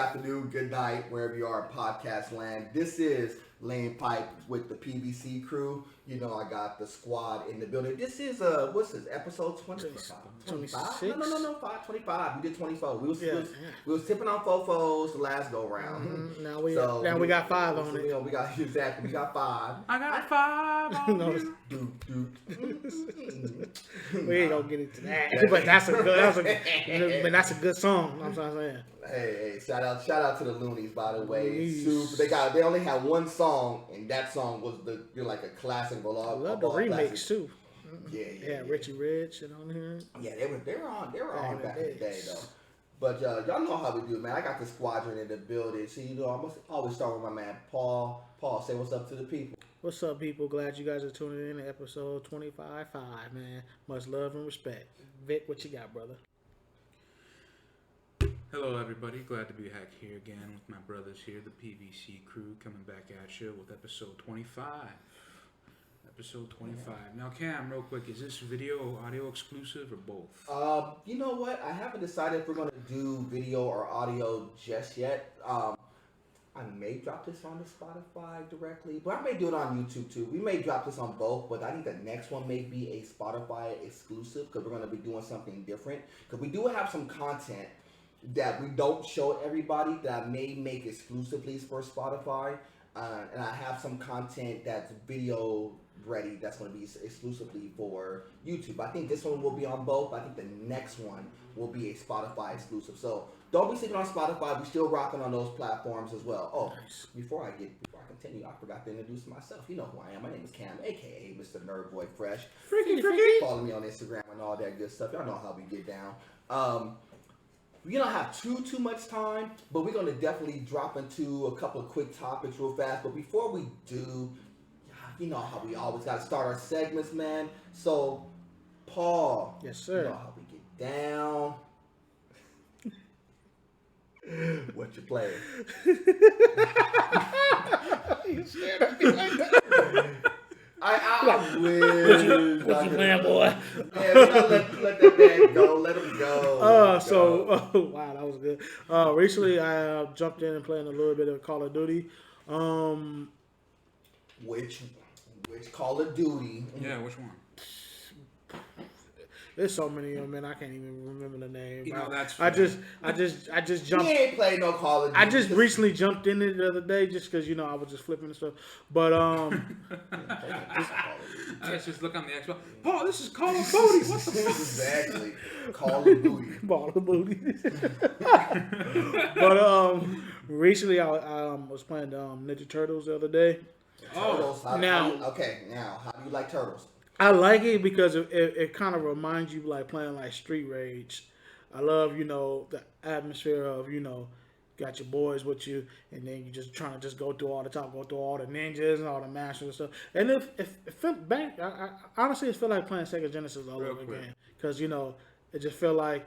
afternoon, good night, wherever you are in podcast land. This is Laying Pipe with the PVC crew. You know, I got the squad in the building. This is, what's this, episode 25? 26? No, 25. We did 24. We was tipping on fofos the last go round. Mm-hmm. Now we got 5 on it. You know, we got 5. I got 5 on you. We ain't gonna get into that, but that's a good song. I'm saying. Hey, shout out to the Loonies, by the way. Super. They only had one song, and that song was like a classic. I love the remix too. Yeah. Richie Rich and on here. Yeah, they were on back in the day though. But y'all know how we do, man. I got the squadron in the building. So you know, I must always start with my man Paul. Paul, say what's up to the people. What's up, people? Glad you guys are tuning in to episode 25.5, man. Much love and respect. Vic, what you got, brother? Hello, everybody. Glad to be back here again with my brothers here, the PVC crew, coming back at you with episode 25. Episode 25. Now, Cam, real quick, is this video or audio exclusive or both? You know what? I haven't decided if we're going to do video or audio just yet. I may drop this on the Spotify directly, but I may do it on YouTube too. We may drop this on both, but I think the next one may be a Spotify exclusive because we're going to be doing something different. Because we do have some content that we don't show everybody that I may make exclusively for Spotify. And I have some content that's video ready that's going to be exclusively for YouTube. I think this one will be on both. I think the next one will be a Spotify exclusive. So don't be sleeping on Spotify. We're still rocking on those platforms as well. Oh, before I continue, I forgot to introduce myself. You know who I am. My name is Cam, aka Mr. Nerd Boy Fresh. Freaky. Follow me on Instagram and all that good stuff. Y'all know how we get down. We don't have too much time, but we're going to definitely drop into a couple of quick topics real fast. But before we do, you know how we always got to start our segments, man. So, Paul. Yes, sir. You know how we get down. What you playing? You stared at me like that. I wish. What you playing, boy? Yeah, let that man go. Let him go. Wow, that was good. Recently, I jumped in and playing a little bit of Call of Duty. Which Call of Duty? Yeah, which one? There's so many of them, man. I can't even remember the name. You know, that's I just jumped. He ain't played no Call of Duty. I just recently jumped in it the other day just because, you know, I was just flipping and stuff. But, Let's just look on the Xbox. Paul, this is Call of Duty. What the fuck? Exactly. Call of Duty. Ball of booty. But, recently I was playing Ninja Turtles the other day. Turtles. How do you like Turtles? I like it because it kind of reminds you like playing like Street Rage. I love, you know, the atmosphere of, you know, got your boys with you, and then you just trying to just go through all the ninjas and all the masters and stuff. And if felt back, I honestly it felt like playing Sega Genesis all over again because, you know, it just felt like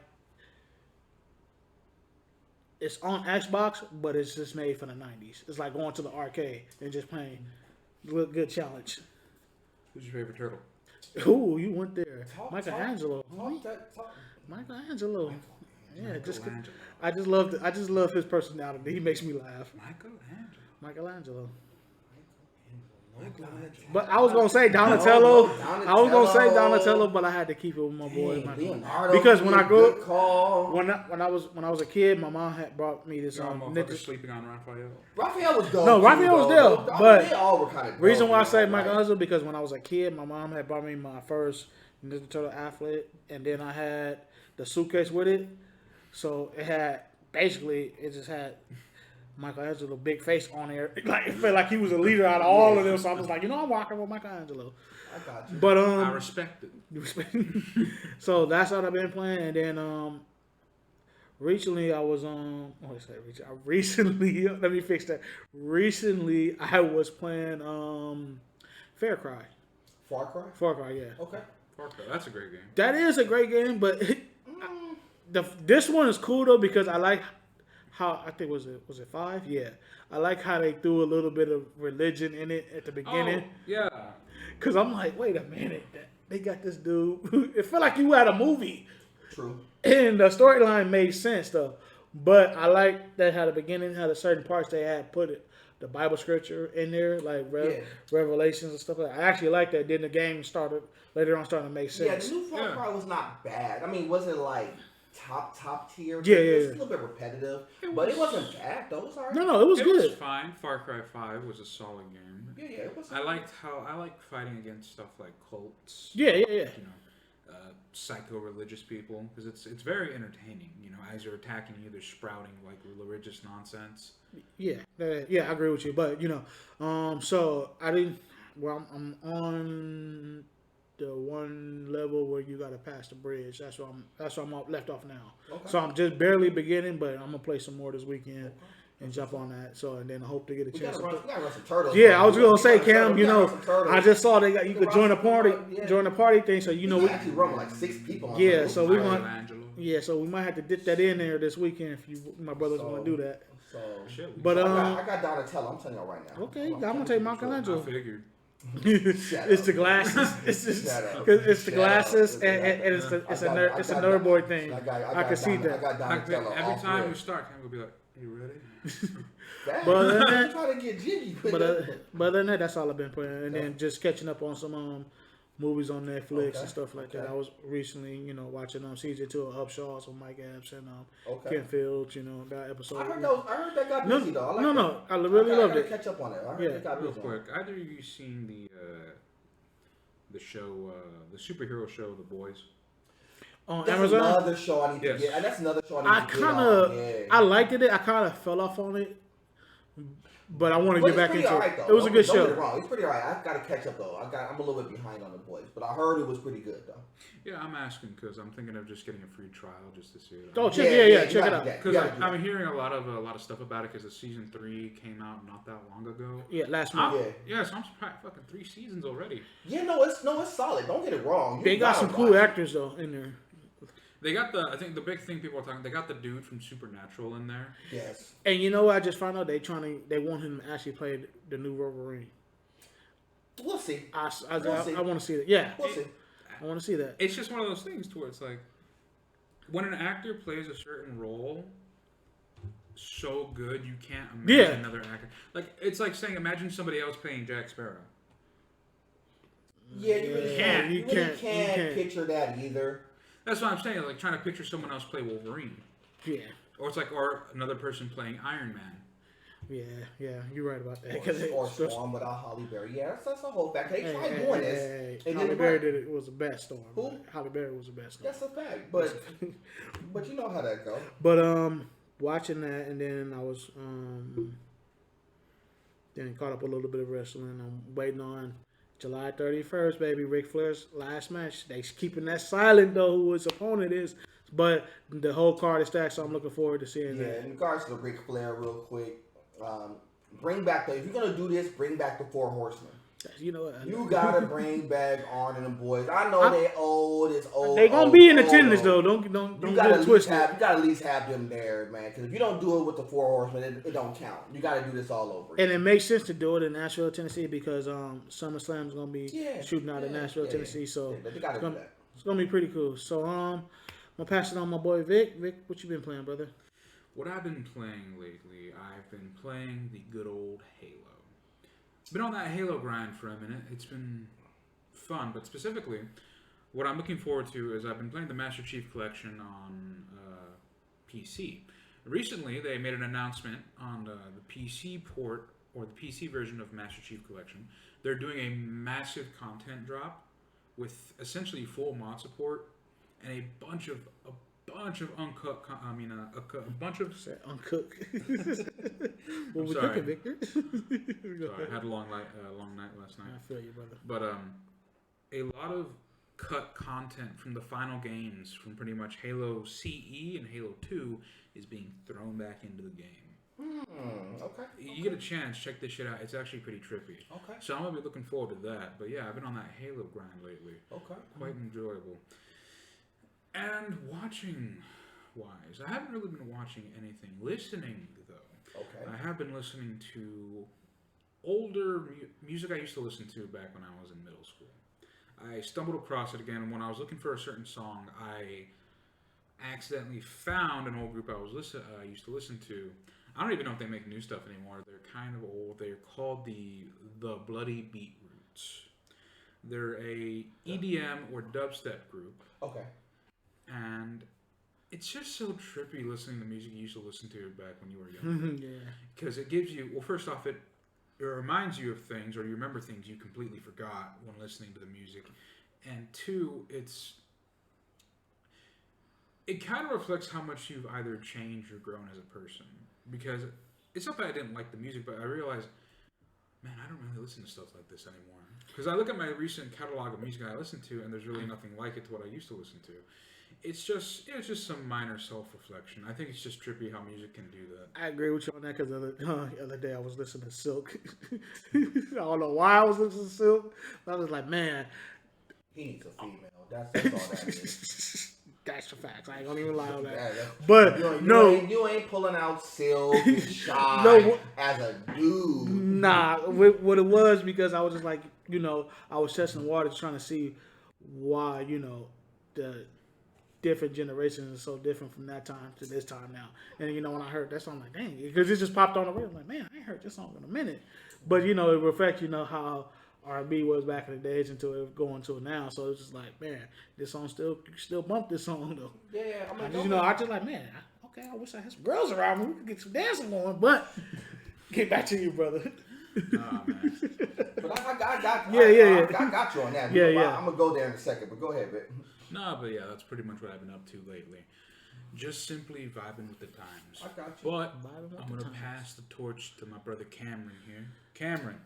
it's on Xbox, but it's just made for the 90s. It's like going to the arcade and just playing. Good challenge. Who's your favorite turtle? Ooh, you went there. Michelangelo. Michelangelo. Yeah, I just love his personality. He makes me laugh. Michelangelo. But I was gonna say Donatello. I was gonna say Donatello, but I had to keep it with my boy. Because when I grew up, when I was a kid, my mom had brought me this. Ninja sleeping on Raphael. Raphael was dope. No, Raphael was dope. But they all were kind of dope. Reason why I say Michelangelo because when I was a kid, my mom had brought me my first Ninja Turtle athlete, and then I had the suitcase with it. So it had it just had Michelangelo big face on there. Like it felt like he was a leader out of all of them. So I was like, you know, I'm walking with Michelangelo. I got you. But I respect it. So that's what I've been playing. And then recently I was on. Recently, let me fix that. Recently I was playing Far Cry. Far Cry? Far Cry, yeah. Okay. Far Cry, that's a great game. That is a great game, but this one is cool though because I like how I think was it 5? Yeah, I like how they threw a little bit of religion in it at the beginning. Oh, yeah. Cause I'm like, wait a minute, they got this dude. It felt like you had a movie. True. And the storyline made sense though, But I like that how the beginning had a certain parts they had put it the Bible scripture in there, like Yeah. Revelations and stuff like that. I actually like that. Then the game started later on starting to make Yeah, sense. the new Far Cry was not bad. I mean, it wasn't like top tier. Yeah, It was yeah. a little bit repetitive, but it wasn't bad though. It was alright. No, it was It good. was fine. Far Cry 5 was a solid game. Yeah, it was. I like fighting against stuff like cults. Yeah. You know, psycho-religious people because it's very entertaining. You know, as you're attacking you, they're sprouting like religious nonsense. Yeah, I agree with you. But so I didn't. Well, I'm on the one level where you got to pass the bridge. That's why I'm left off now. Okay. So I'm just barely beginning, but I'm gonna play some more this weekend and jump on that. So and then I hope to get a We chance. gotta run some turtles. Yeah, man. I was gonna say, We Cam. gotta run some turtles. I just saw you We could can join run the party, some- yeah. join the party thing. So We we actually run with like 6 people. On Yeah, that. so we want- Michelangelo. yeah, so we might have to dip that in there this weekend if my brothers So- want to do that. So, Shit, But I got Donatello. I'm telling y'all right now. Okay, I'm gonna take I Michelangelo. figured. It's the glasses. It's just Shut up. because it's the Shut glasses up. and it's a I got nerd boy thing. I can see that. I got Donatello. Every time we start, Cam will be like, "You ready?" But I'm trying to get jiggy. But other than that, that's all I've been playing, and then just catching up on some movies on Netflix and stuff like that. I was recently, watching season 2 of Upshaws with Mike Epps and Ken Fields. That episode. I heard that got busy though. I like that. I really I loved gotta it. catch up on it. I heard Yeah. it got Real busy. quick, either of you seen the show, the superhero show, The Boys? On That's Amazon. another show I need to Yes. get. That's another show I I need to get kind on. of, Yeah. I liked it. I kind of fell off on it, but I want to But get it's back pretty into alright, it. though. It was a good Don't get show. it wrong. It's pretty alright. I gotta catch up though. I'm a little bit behind on The Boys, but I heard it was pretty good though. Yeah, I'm asking because I'm thinking of just getting a free trial just to see it. Oh, you check it gotta out. do that. You Because gotta do that. I'm hearing a lot of stuff about it because the season 3 came out not that long ago. Yeah, last month. Yeah, so I'm surprised. Fucking 3 seasons already. Yeah, no, it's solid. Don't get it wrong. You They got gotta some cool watch it. actors though in there. They got I think the big thing people are talking, they got the dude from Supernatural in there. Yes. And you know what? I just found out they want him to actually play the new Wolverine. We'll see. I see. want to see it. Yeah, We'll see. I want to see that. It's just one of those things to where it's like, when an actor plays a certain role so good, you can't imagine another actor. Like, it's like saying, imagine somebody else playing Jack Sparrow. Yeah, you really can't. You You really can't. can't picture that either. That's what I'm saying. Like trying to picture someone else play Wolverine, Yeah, or another person playing Iron Man. yeah. You're right about that. Or Storm without Holly Berry. Yeah, that's the whole fact. They tried doing this. And Holly then Berry did it. Was the best Storm. Who? Holly Berry was the best Storm. That's a fact. But you know how that goes. But watching that, and then I was then caught up a little bit of wrestling. I'm waiting on July 31st, baby. Ric Flair's last match. They keeping that silent though who his opponent is, but the whole card is stacked, so I'm looking forward to seeing Yeah, that. in regards to the Ric Flair, real quick, bring back if you're gonna do this, bring back the Four Horsemen. You know what? You gotta bring back Arn and the boys. I know they old. It's old. They gonna old, be in old, attendance old. though. Don't You get gotta it twisted. you gotta at least have them there, man. Because if you don't do it with the Four Horsemen, it don't count. You gotta do this all over. And it makes sense to do it in Nashville, Tennessee, because SummerSlam is gonna be shooting out in Nashville, Tennessee. So they gotta do that. it's gonna be pretty cool. So I'm gonna pass it on my boy Vic. Vic, what you been playing, brother? What I've been playing lately, I've been playing the good old Halo. Been on that Halo grind for a minute. It's been fun, but specifically, what I'm looking forward to is I've been playing the Master Chief Collection on PC. Recently, they made an announcement on the PC port, or the PC version of Master Chief Collection. They're doing a massive content drop with essentially full mod support and a bunch of uncut. A bunch of. Uncook. What we sorry. cooking, Victor? Sorry, I had a long night last night. I feel you, brother. But a lot of cut content from the final games, from pretty much Halo CE and Halo 2, is being thrown back into the game. Okay. You get a chance, check this shit out. It's actually pretty trippy. Okay. So I'm gonna be looking forward to that. But yeah, I've been on that Halo grind lately. Okay. Quite enjoyable. And watching wise, I haven't really been watching anything. Listening though, Okay. I have been listening to older music I used to listen to back when I was in middle school. I stumbled across it again, and when I was looking for a certain song, I accidentally found an old group I used to listen to. I don't even know if they make new stuff anymore. They're kind of old. They're called the Bloody Beetroots. They're a EDM or dubstep group, Okay. and it's just so trippy listening to music you used to listen to back when you were younger. Yeah. Because it gives you, well, first off, it reminds you of things, or you remember things you completely forgot when listening to the music. And two, it kind of reflects how much you've either changed or grown as a person. Because it's not that I didn't like the music, but I realized, man, I don't really listen to stuff like this anymore. Because I look at my recent catalog of music I listen to, and there's really nothing like it to what I used to listen to. It's just some minor self-reflection. I think it's just trippy how music can do that. I agree with you on that because the other day I was listening to Silk. I don't know why I was listening to Silk. But I was like, man, He needs a female. That's all that is. that's the facts. I ain't gonna even lie on that. Yeah, But you ain't pulling out Silk and Shy No, as a dude. nah. What it was because I was just like, I was testing the waters trying to see why, the different generations are so different from that time to this time now. And when I heard that song, I'm like, dang, because it just popped on the radio. I'm like, man, I ain't heard this song in a minute. But it reflects, how R&B was back in the days until it going to it now. So it's just like, man, this song you still bump this song though. Yeah, I I mean, I just like, man, I wish I had some girls around me. We could get some dancing going. But get back to you, brother. Oh, man. But I got you on that. Yeah. I'm gonna go there in a second, but go ahead, Vic. No, but yeah, that's pretty much what I've been up to lately. Just simply vibing with the times. I got you. But Vibing with I'm the going to times. pass the torch to my brother Cameron here. Cameron.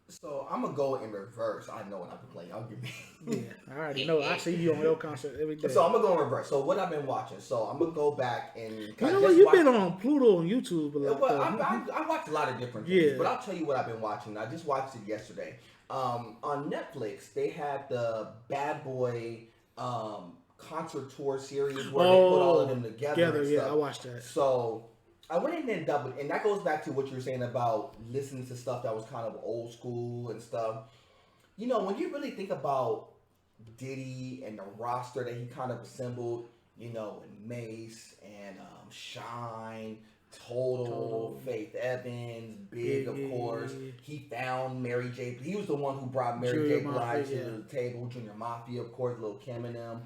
So I'm gonna go in reverse. I know what I've been playing. I'll give you. Yeah, I already know. I see you on your concert every day. So I'm gonna go in reverse. So what I've been watching. So I'm gonna go back and. You know what? You've been on Pluto on YouTube a lot. Well, I watched a lot of different things, Yeah. but I'll tell you what I've been watching. I just watched it yesterday. On Netflix, they had the Bad Boy concert tour series where they put all of them together. And yeah, stuff. I watched that. So I went in and doubled, and that goes back to what you were saying about listening to stuff that was kind of old school and stuff. When you really think about Diddy and the roster that he kind of assembled, and Mace and Shine, Total, Faith Evans, Big, of course. He found Mary J. He was the one who brought Mary J. Blige to the table. Junior Mafia, of course, Lil Kim and them.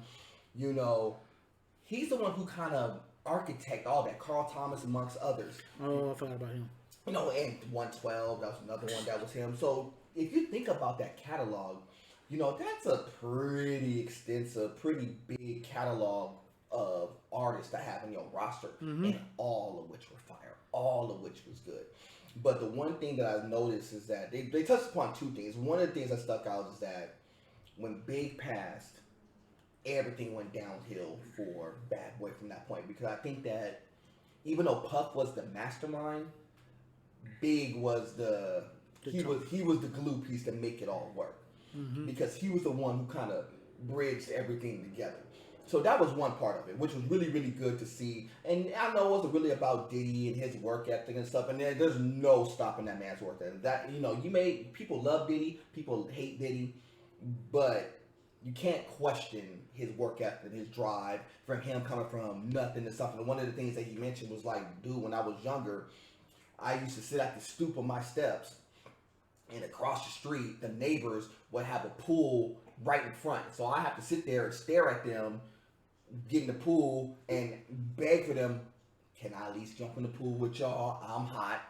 He's the one who kind of architect all that. Carl Thomas amongst others. Oh, I forgot about him. And 112, that was another one that was him. So if you think about that catalog, that's a pretty extensive, pretty big catalog of artists that have on your roster, and all of which were fire, all of which was good. But the one thing that I noticed is that they touched upon two things. One of the things that stuck out is that when Big passed, everything went downhill for Bad Boy from that point. Because I think that even though Puff was the mastermind, Big was he was the glue piece to make it all work. Because he was the one who kind of bridged everything together. So that was one part of it, which was really, really good to see. And I know it wasn't really about Diddy and his work ethic and stuff. And there's no stopping that man's work ethic. That people love Diddy, people hate Diddy, but you can't question his work ethic, his drive, from him coming from nothing to something. And one of the things that he mentioned was like, dude, when I was younger, I used to sit at the stoop of my steps, and across the street, the neighbors would have a pool right in front. So I have to sit there and stare at them, get in the pool, and beg for them, can I at least jump in the pool with y'all? I'm hot.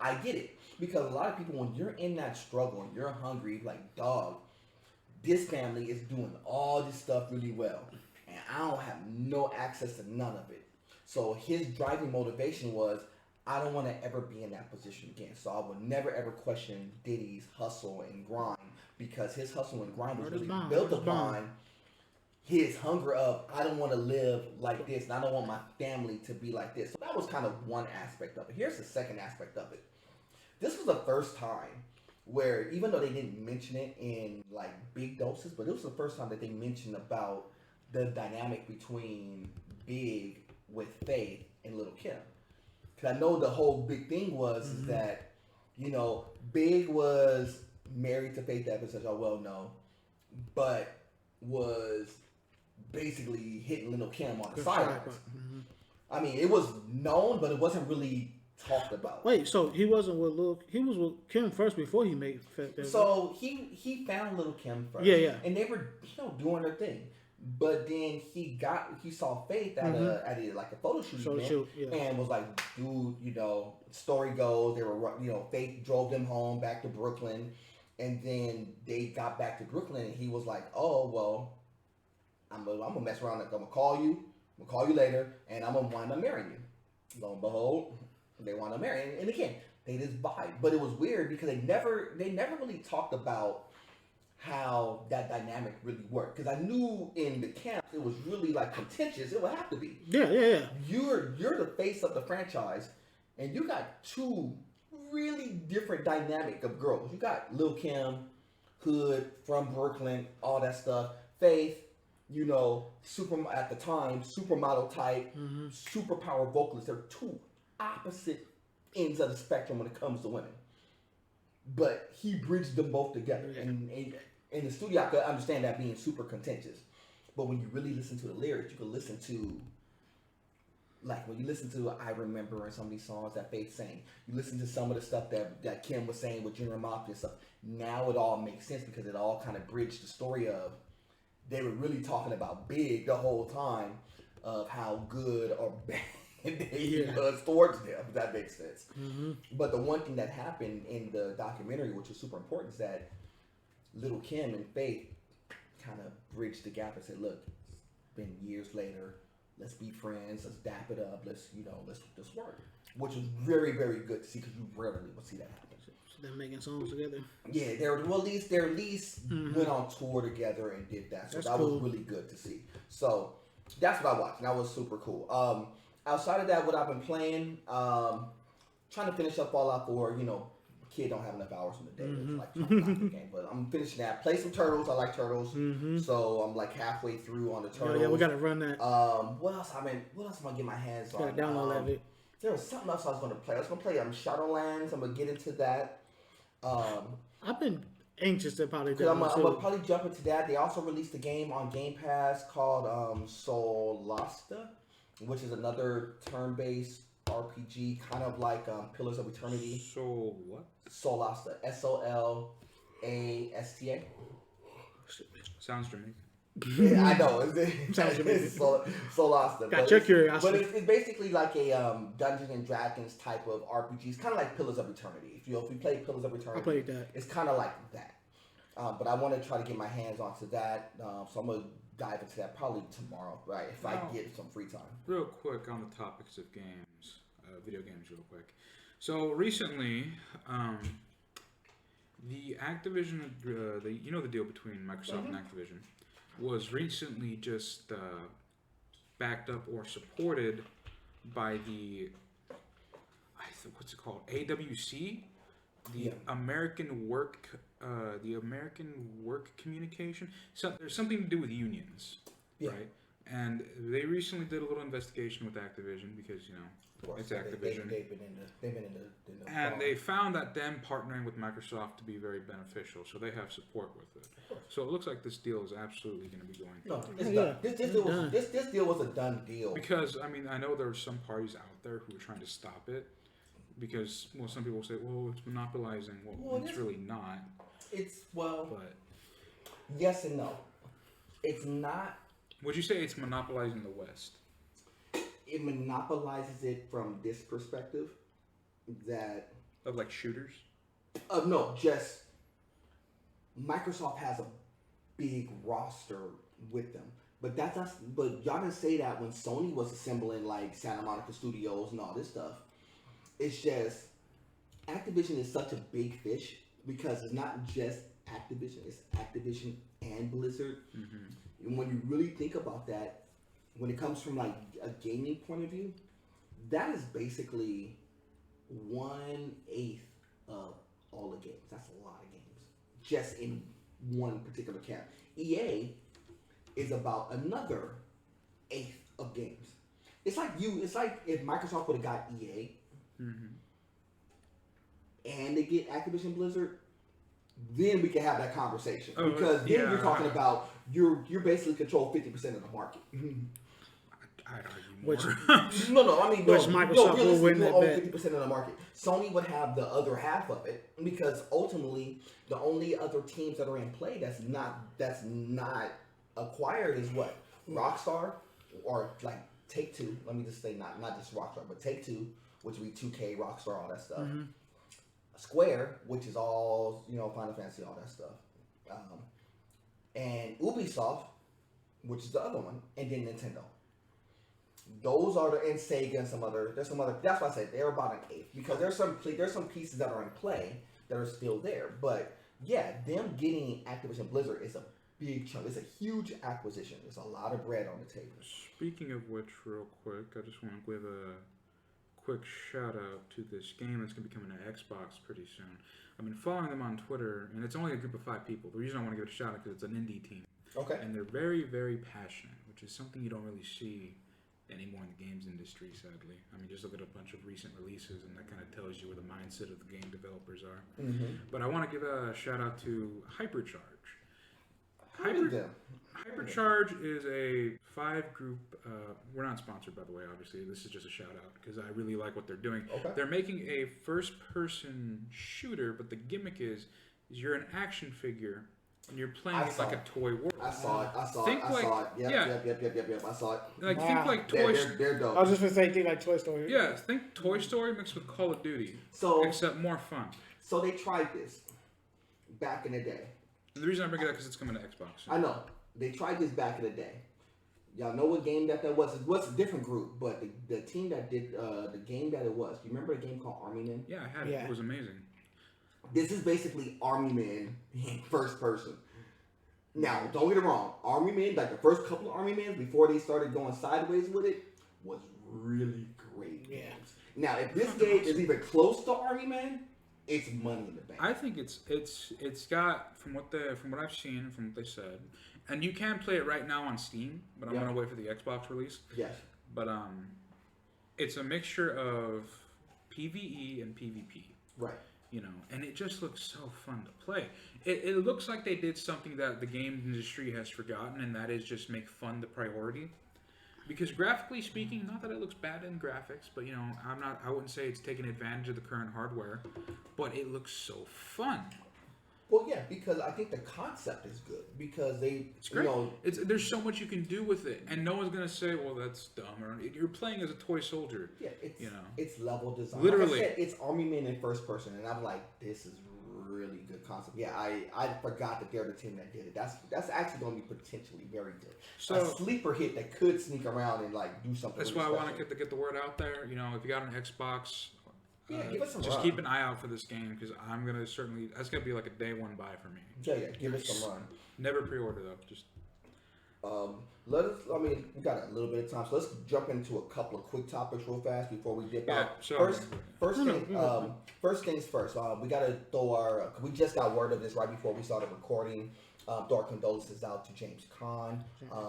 I get it. Because a lot of people, when you're in that struggle and you're hungry, like, dog, this family is doing all this stuff really well, and I don't have no access to none of it. So his driving motivation was, I don't want to ever be in that position again. So I would never ever question Diddy's hustle and grind, because his hustle and grind was really built upon his hunger of, I don't want to live like this, and I don't want my family to be like this. So that was kind of one aspect of it. Here's the second aspect of it. This was the first time where, even though they didn't mention it in like big doses, but it was the first time that they mentioned about the dynamic between Big with Faith and Lil Kim. Because I know the whole big thing was is that, Big was married to Faith Evans, as y'all well know, but was basically hitting Lil Kim on the Good sidelines. shot. I mean, it was known, but it wasn't really talked about. Wait, so he wasn't with he was with Kim first before he made Fat Baby. So he found Lil Kim first. Yeah. And they were, doing their thing. But then he saw Faith at a photo shoot event, and was like, dude, story goes, they were, Faith drove them home back to Brooklyn, and then they got back to Brooklyn, and he was like, oh, well, I'm gonna mess around, I'm gonna call you later, and I'm gonna wind up marrying you. Lo and behold, they wound up marrying, and again, they just vibe. But it was weird because they never really talked about how that dynamic really worked, because I knew in the camp it was really like contentious. It would have to be. Yeah. You're the face of the franchise, and you got two really different dynamic of girls. You got Lil Kim, hood from Brooklyn, all that stuff. Faith, super at the time, supermodel type, superpower vocalist. They're two opposite ends of the spectrum when it comes to women. But he bridged them both together, and in the studio, I could understand that being super contentious. But when you really listen to the lyrics, you can listen to, like when you listen to I Remember and some of these songs that Faith sang, you listen to some of the stuff that Kim was saying with Junior Mafia and stuff. Now it all makes sense because it all kind of bridged the story of they were really talking about Big the whole time, of how good or bad he was towards them, if that makes sense. But the one thing that happened in the documentary, which was super important, is that Lil Kim and Faith kind of bridged the gap and said, look, it's been years later, let's be friends, let's dap it up, let's work. Which was very, very good to see, because you rarely would see that happen. So they're making songs together? Yeah, they at least went on tour together and did that. So that was really good to see. So that's what I watched, and that was super cool. Outside of that, what I've been playing, trying to finish up Fallout 4, kid don't have enough hours in the day. It's like trying to knock the game, but I'm finishing that. Play some Turtles. I like Turtles, so I'm like halfway through on the Turtles. Yeah, we gotta run that. What else am I get my hands on? Gotta download that bit. There was something else I was gonna play. I was gonna play Shadowlands. I'm gonna get into that. I've been anxious to probably do. I'm gonna probably jump into that. They also released a game on Game Pass called Solasta, which is another turn-based RPG, kind of like Pillars of Eternity. So what? Solasta. Solasta. Sounds Jamaican. Yeah, I know. Sounds Jamaican. Solasta. Got your curiosity. But it's basically like a Dungeons and Dragons type of RPG. It's kind of like Pillars of Eternity. If you play Pillars of Eternity, I played that. It's kind of like that. But I want to try to get my hands onto that. So I'm gonna dive into that probably tomorrow, right? If I get some free time. Real quick on the topics of games, video games, real quick. So recently, the Activision, the deal between Microsoft and Activision, was recently just backed up or supported by the what's it called, AWC, the American Work Communication. So there's something to do with unions, right? And they recently did a little investigation with Activision because it's Activision. They've been in the and they found that them partnering with Microsoft to be very beneficial, so they have support with it. So it looks like this deal is absolutely going to be going through. No, it's done. This deal was a done deal. Because I know there are some parties out there who are trying to stop it, because some people say, well, it's monopolizing. Well, it's really not. But yes and no. It's not. Would you say it's monopolizing the West? It monopolizes it from this perspective, that of like shooters. No, just Microsoft has a big roster with them, but that's not. But y'all didn't say that when Sony was assembling like Santa Monica Studios and all this stuff. It's just Activision is such a big fish because it's not just Activision; it's Activision and Blizzard. And when you really think about that, when it comes from like a gaming point of view, that is basically 1/8 of all the games. That's a lot of games, just in one particular camp. EA is about another 1/8 of games. It's like if Microsoft would have got EA and they get Activision Blizzard, then we can have that conversation. Oh, Because then yeah. you're talking about you're basically control 50% of the market. I'd argue Which- more. No, I mean, Which Microsoft will win that own bet. 50% of the market. Sony would have the other half of it because ultimately the only other teams that are in play that's not acquired is what? Rockstar or like Take-Two. Let me just say not just Rockstar, but Take-Two, which would be 2K, Rockstar, all that stuff. Mm-hmm. Square, which is all, Final Fantasy, all that stuff. And Ubisoft, which is the other one, and then Nintendo. Those are and Sega and there's some other, that's why I said they're about an eighth, because there's some pieces that are in play that are still there. But yeah, them getting Activision Blizzard is a big chunk. It's a huge acquisition. There's a lot of bread on the table. Speaking of which, real quick, I just want to give a quick shout out to this game that's going to be coming to Xbox pretty soon. I've been following them on Twitter, and it's only a group of 5 people. The reason I want to give it a shout out is because it's an indie team. Okay. And they're very, very passionate, which is something you don't really see anymore in the games industry, sadly. I mean, just look at a bunch of recent releases, and that kind of tells you where the mindset of the game developers are. Mm-hmm. But I want to give a shout out to Hypercharge. Hypercharge is a 5-group. We're not sponsored, by the way. Obviously, this is just a shout out because I really like what they're doing. Okay. They're making a first-person shooter, but the gimmick is you're an action figure and you're playing with like a toy world. I saw it. I saw Think it. like- Yep. I saw it. Like Wow. think like Yeah, Toy. they're dope. I was just gonna say thing like Toy Story. Yeah, think Toy Story mixed with Call of Duty, So except more fun. So they tried this back in the day. And the reason I bring it up because it's coming to Xbox. I know. They tried this back in the day. Y'all know what game that was? It was a different group, but the team that did the game that it was. You remember a game called Army Men? Yeah, I had it. Yeah. It was amazing. This is basically Army Men in first person. Now, don't get it wrong. Army Men, like the first couple of Army Men before they started going sideways with it, was really great Yeah. games. Now, if this game is even close to Army Men, it's money in the bank. I think it's got from what I've seen, from what they said, and you can play it right now on Steam, but I'm gonna wait for the Xbox release. Yes. But it's a mixture of PvE and PvP. Right. And it just looks so fun to play. It looks like they did something that the game industry has forgotten, and that is just make fun the priority. Because graphically speaking, not that it looks bad in graphics, but I wouldn't say it's taking advantage of the current hardware, but it looks so fun. Well, yeah, because I think the concept is good. Because It's great. There's so much you can do with it, and no one's gonna say, "Well, that's dumb." Or you're playing as a toy soldier. Yeah, it's level design. Literally. Like I said, it's Army Men in first person, and I'm like, this is really good concept. Yeah, I forgot that they're the team that did it. That's actually going to be potentially very good. So a sleeper hit that could sneak around and like do something. that's really why I special. want to get the word out there. If you got an Xbox. Give us some just run. keep an eye out for this game because I'm gonna that's gonna be like a day one buy for me. Yeah, give us some run. Never pre-order though. Just we got a little bit of time, so let's jump into a couple of quick topics real fast before we dip out. So First things first. We gotta throw we just got word of this right before we started recording. Throw our condolences out to James Caan.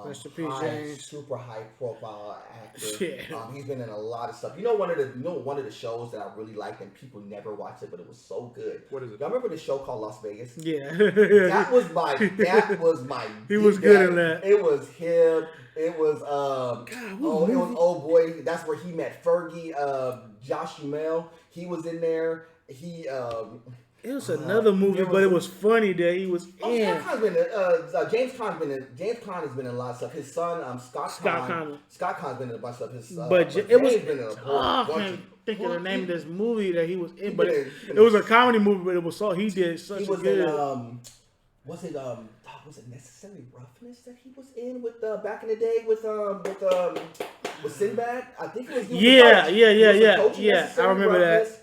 Rest in peace, James. Super high profile actor. Yeah. He's been in a lot of stuff. One of the shows that I really liked and people never watched it, but it was so good. What is it? Y'all remember the show called Las Vegas? Yeah. That was my. He was good in that. It was him. It was it was old boy. That's where he met Fergie. Josh Duhamel. He was in there. It was another movie, but it was funny that he was in. James Caan has been in a lot of stuff. His son, Scott Caan's been in a bunch of stuff. His But it was. been in a I bunch can't think of the name of this movie that he was in, He but did. it was a comedy movie. But it was he did such he a was good. in was it Necessary Roughness that he was in with back in the day with Sinbad? I think it was. Yeah. Necessary I remember Roughness.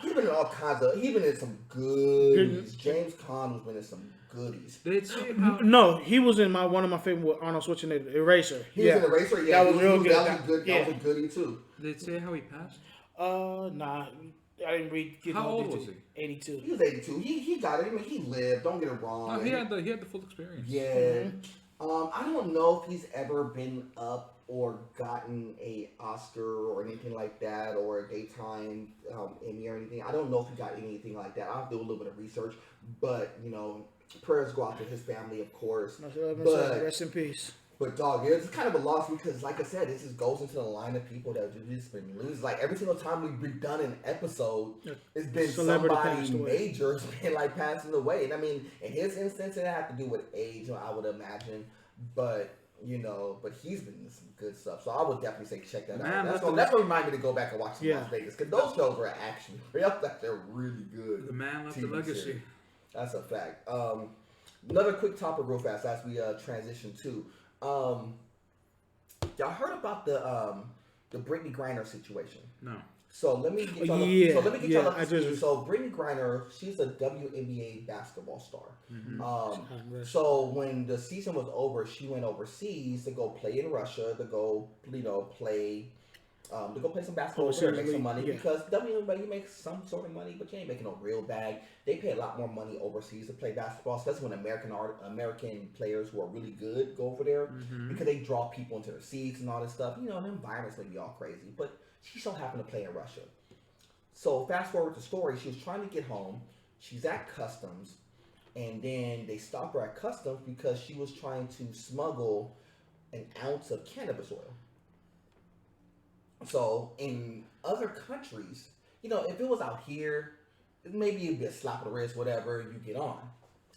He's been in all kinds of. He's been in some goodies. James Caan has been in some goodies. Did it say how? No, he was in one of my favorite with Arnold Schwarzenegger, Eraser. He was in Eraser. Yeah, that was real good. That was good. Yeah. That was a goodie too. Did it say how he passed? Nah, I didn't read. How old was he? 82. He was 82. He got it. I mean, he lived. Don't get it wrong. No, he had the full experience. Yeah. I don't know if he's ever been up or gotten a Oscar or anything like that, or a daytime Emmy or anything. I don't know if he got anything like that. I'll do a little bit of research, but prayers go out to his family, of course. But rest in peace. But dog, it's kind of a loss because, like I said, this just goes into the line of people that have just been losing. Like every single time we've done an episode, it's been somebody major has been like passing away. And I mean, in his instance, it had to do with age, I would imagine. But but he's been in some good stuff. So I would definitely say check that out. That's what reminded me to go back and watch some Las Vegas because those shows were actually they're really good. The man left the legacy. Series. That's a fact. Another quick topic, real fast, as we transition to. Y'all heard about the Britney Griner situation? No. So let me get y'all up to speed. So Britney Griner, she's a WNBA basketball star. Mm-hmm. So when the season was over, she went overseas to go play in Russia, to go play some basketball and make some money because WNBA, you make some sort of money, but you ain't making no real bag. They pay a lot more money overseas to play basketball, especially when American players who are really good go over there because they draw people into their seats and all this stuff. The environment's gonna be all crazy, but she so happened to play in Russia. So fast forward the story, she was trying to get home. She's at customs, and then they stop her at customs because she was trying to smuggle an ounce of cannabis oil. So in other countries, if it was out here, maybe it'd be a slap of the wrist, whatever, you get on.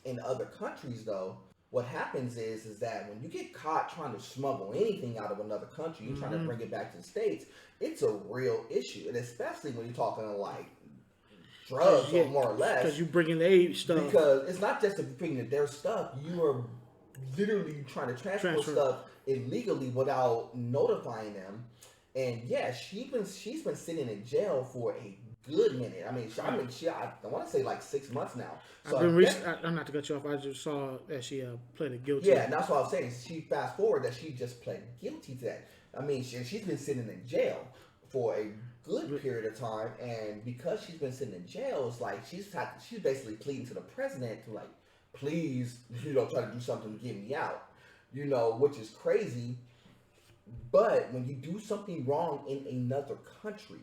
In other countries, though, what happens is that when you get caught trying to smuggle anything out of another country, you're trying to bring it back to the States, it's a real issue. And especially when you're talking like drugs, more or less. Because you're bringing their stuff. Because it's not just bringing their stuff. You are literally trying to transfer stuff illegally without notifying them. And she's been sitting in jail for a good minute. I want to say like 6 months now. So I'm not to cut you off. I just saw that she pleaded guilty. Yeah, and that's what I was saying. She fast forward that she just pled guilty to that. I mean, she's been sitting in jail for a good period of time, and because she's been sitting in jail, it's like she's basically pleading to the president to please, try to do something to get me out. Which is crazy. But when you do something wrong in another country,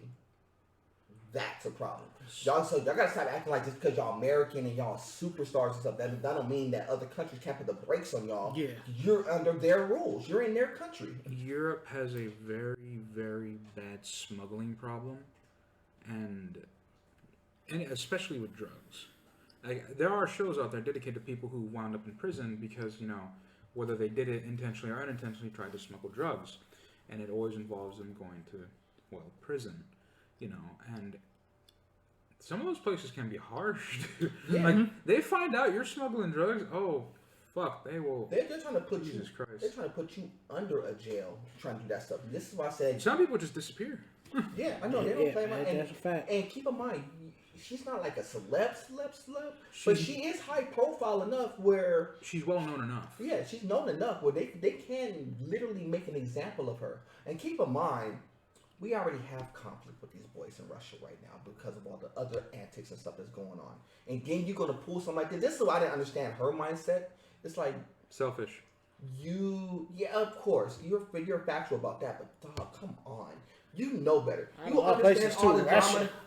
that's a problem. Y'all gotta stop acting like just because y'all American and y'all superstars and stuff, that don't mean that other countries can't put the brakes on y'all. Yeah. You're under their rules. You're in their country. Europe has a very, very bad smuggling problem, and especially with drugs. There are shows out there dedicated to people who wound up in prison because, whether they did it intentionally or unintentionally, tried to smuggle drugs. And it always involves them going to, prison, and some of those places can be harsh. Yeah. They find out you're smuggling drugs, oh, fuck, they will. They're trying to put Jesus Christ. They're trying to put you under a jail trying to do that stuff. This is why I said. Some people just disappear. Yeah, I know. They don't play around. That's a fact. And keep in mind, she's not like a celeb, but she is high profile enough where she's well known enough. Yeah, she's known enough where they can literally make an example of her. And keep in mind, we already have conflict with these boys in Russia right now because of all the other antics and stuff that's going on. And then you're gonna pull something like this. This is why I didn't understand her mindset. It's like selfish. Of course, you're factual about that, but dog, come on. You know better. You understand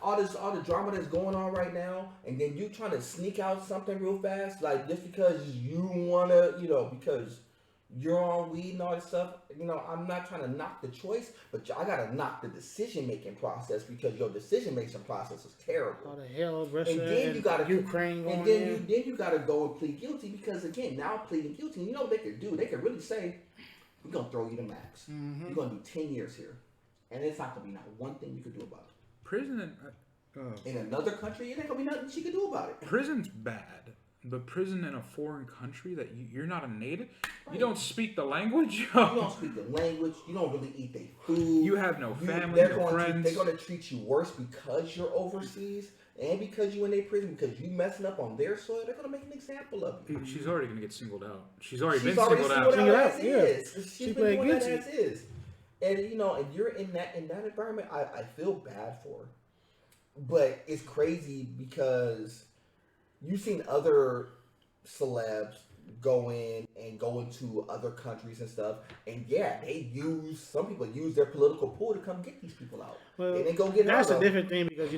all the drama that's going on right now, and then you trying to sneak out something real fast, like just because you wanna, because you're on weed and all this stuff. I'm not trying to knock the choice, but I gotta knock the decision making process because your decision making process is terrible. All the hell, Russia and then you gotta Ukraine going and then you gotta go and plead guilty because again, now pleading guilty, you know what they could do? They could really say, "We're gonna throw you to max. You're gonna do 10 years here." And it's not going to be not one thing you could do about it. Prison in another country, it ain't going to be nothing she could do about it. Prison's bad. But prison in a foreign country that you're not a native, right. You don't speak the language. You don't speak the language. You don't really eat their food. You have no family, no friends. They're going to treat you worse because you're overseas and because you're in their prison, because you messing up on their soil. They're going to make an example of you. She's already going to get singled out. She's already been singled out. She's been doing that as is. And and you're in that environment, I feel bad for her. But it's crazy because you've seen other celebs go into other countries and stuff. And yeah, some people use their political pool to come get these people out. Well, and they go get that's out a of different thing because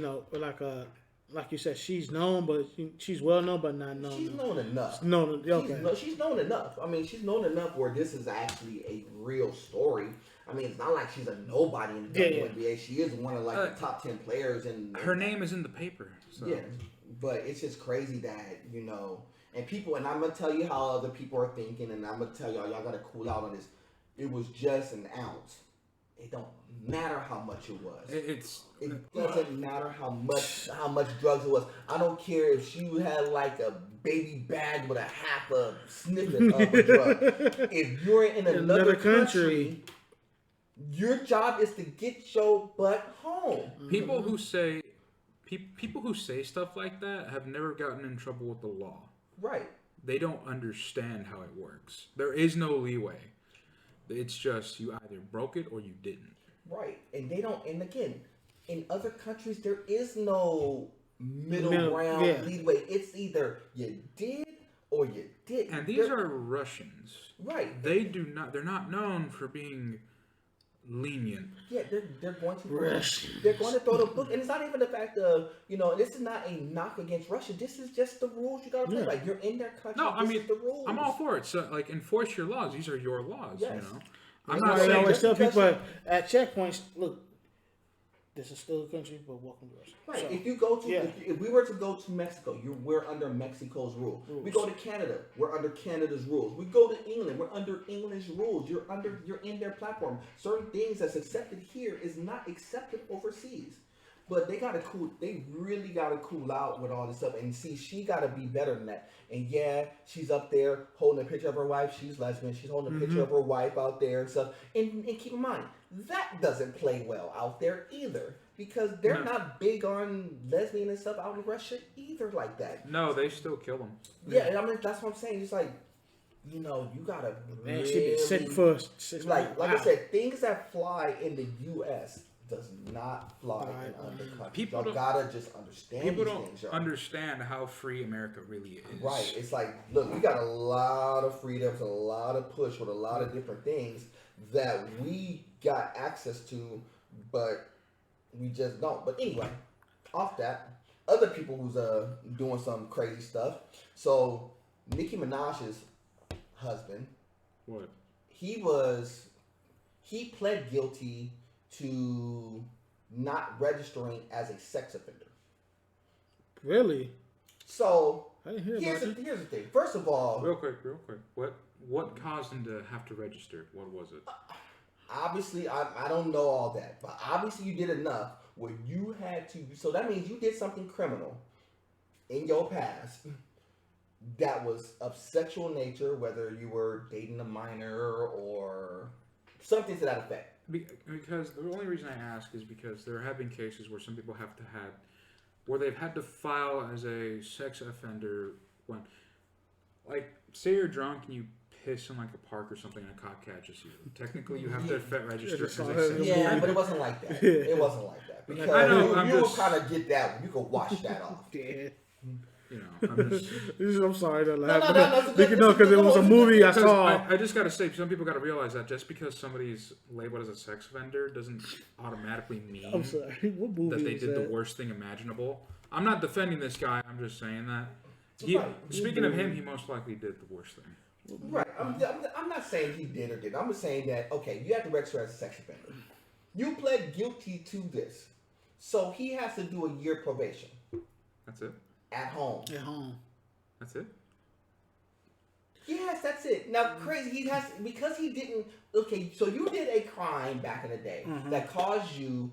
like you said, she's known, but she's well known, but not known. She's known enough. She's known enough. I mean, she's known enough where this is actually a real story. I mean, it's not like she's a nobody in the WNBA. She is one of the top 10 players, and her name is in the paper. So. Yeah, but it's just crazy that and people. And I'm gonna tell you how other people are thinking, and I'm gonna tell y'all gotta cool out on this. It was just an ounce. It don't matter how much it was. It doesn't matter how much drugs it was. I don't care if she had like a baby bag with a half a snippet of a drug. If you're in another country, your job is to get your butt home. People who say stuff like that have never gotten in trouble with the law. Right. They don't understand how it works. There is no leeway. It's just you either broke it or you didn't. Right. And they don't. And again, in other countries, there is no middle ground leeway. It's either you did or you didn't. And these are Russians. Right. They're not known for being lenient. Yeah, they're going to throw the book, and it's not even the fact of this is not a knock against Russia. This is just the rules you gotta play. Like you're in their country. No, this is the rules. I'm all for it. So enforce your laws. These are your laws. Yes. I'm not saying. I always tell people at checkpoints, look, this is still a country, but welcome to Russia. Right. So, if you go to, if we were to go to Mexico, we're under Mexico's rules. We go to Canada, we're under Canada's rules. We go to England, we're under England's rules. You're in their platform. Certain things that's accepted here is not accepted overseas. But they really gotta cool out with all this stuff. And see, she gotta be better than that. And yeah, she's up there holding a picture of her wife. She's lesbian. She's holding a picture of her wife out there and stuff. And keep in mind, that doesn't play well out there either. Because they're not big on lesbian and stuff out in Russia either like that. No, they still kill them. Yeah, I mean, that's what I'm saying. It's like, you gotta really... She'd be sick first. Like I said, things that fly in the U.S., does not fly in other countries. People gotta just understand people these don't things, y'all. Understand how free America really is. Right. It's like, look, we got a lot of freedoms, a lot of push with a lot of different things that we got access to, but we just don't. But anyway, off that, other people who's doing some crazy stuff. So Nicki Minaj's husband, what? He pled guilty to not registering as a sex offender. Really? So here's the thing. First of all, real quick. What caused him to have to register? What was it? Obviously, I don't know all that, but obviously you did enough where you had to. So that means you did something criminal in your past that was of sexual nature, whether you were dating a minor or something to that effect. Because the only reason I ask is because there have been cases where some people where they've had to file as a sex offender when, like, say you're drunk and you piss in like a park or something and a cop catches you. Technically, you have to register as a sex offender. Yeah, but it wasn't like that. It wasn't like that. Because I know, you will kind of get that. You can wash that off. Yeah. I'm sorry to laugh. No, because it was a movie I saw. I just got to say, some people got to realize that just because somebody's labeled as a sex offender doesn't automatically mean what movie that they did the worst thing imaginable. I'm not defending this guy. I'm just saying that. Speaking of him, he most likely did the worst thing. Right. I'm not saying he did or didn't. I'm just saying that, okay, you have to register as a sex offender. You pled guilty to this. So he has to do a year probation. That's it. At home. That's it? Yes, that's it. Now, crazy, because he didn't, okay, so you did a crime back in the day that caused you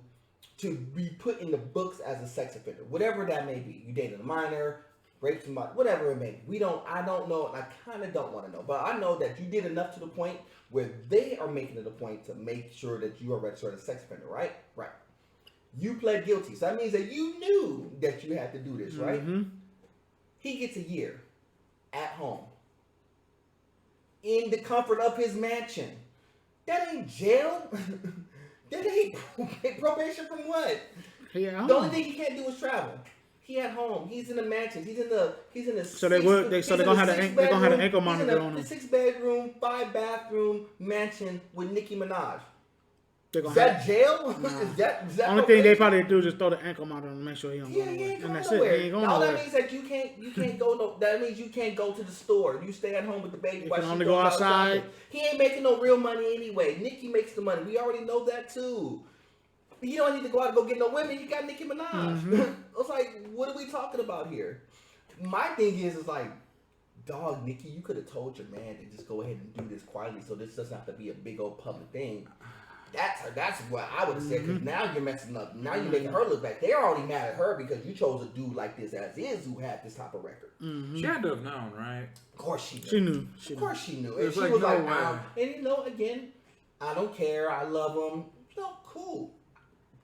to be put in the books as a sex offender, whatever that may be. You dated a minor, raped somebody, whatever it may be. I don't know, and I kind of don't want to know, but I know that you did enough to the point where they are making it a point to make sure that you are registered as a sex offender, right? Right. You pled guilty, so that means that you knew that you had to do this, right? He gets a year at home in the comfort of his mansion. That ain't jail. That ain't probation from what? The only thing he can't do is travel. He at home. He's in the mansion. He's in the. So they're gonna have the ankle monitor on him. The 6-bedroom, 5-bathroom mansion with Nicki Minaj. Is that jail? Nah. is that only thing they probably do is just throw the ankle monitor and make sure he don't go he nowhere. ain't And that's nowhere. it. He ain't going All nowhere. that means that you can't go. No, that means you can't go to the store. You stay at home with the baby. You while can she only goes go outside. He ain't making no real money anyway. Nicki makes the money. We already know that too. You don't need to go out and go get no women. You got Nicki Minaj. Mm-hmm. It's like, what are we talking about here? My thing is like, dog, Nicki, you could have told your man to just go ahead and do this quietly, so this doesn't have to be a big old public thing. That's what I would have said. Because now you're messing up. Now you're making her look bad. They're already mad at her because you chose a dude like this as is who had this type of record. Mm-hmm. She had to have known, right? Of course she knew. She knew. Of course she knew. And It's she like, was no like, way. wow. And you know, again, I don't care. I love him. Cool.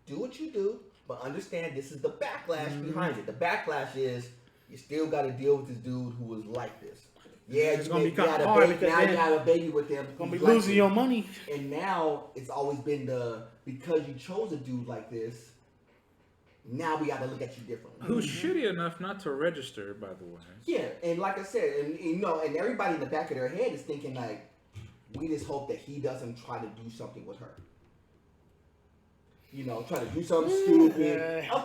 Do what you do, but understand this is the backlash behind it. The backlash is you still got to deal with this dude who was like this. Yeah, it's gonna be kind kind of of hard baby, because now you have a baby with him. Gonna be who's like losing this. your money. And now it's always been because you chose a dude like this. Now we got to look at you differently. Who's shitty enough not to register, by the way. Yeah, and like I said, and you know, and everybody in the back of their head is thinking like, we just hope that he doesn't try to do something with her. You know, try to do something stupid. Yeah, Of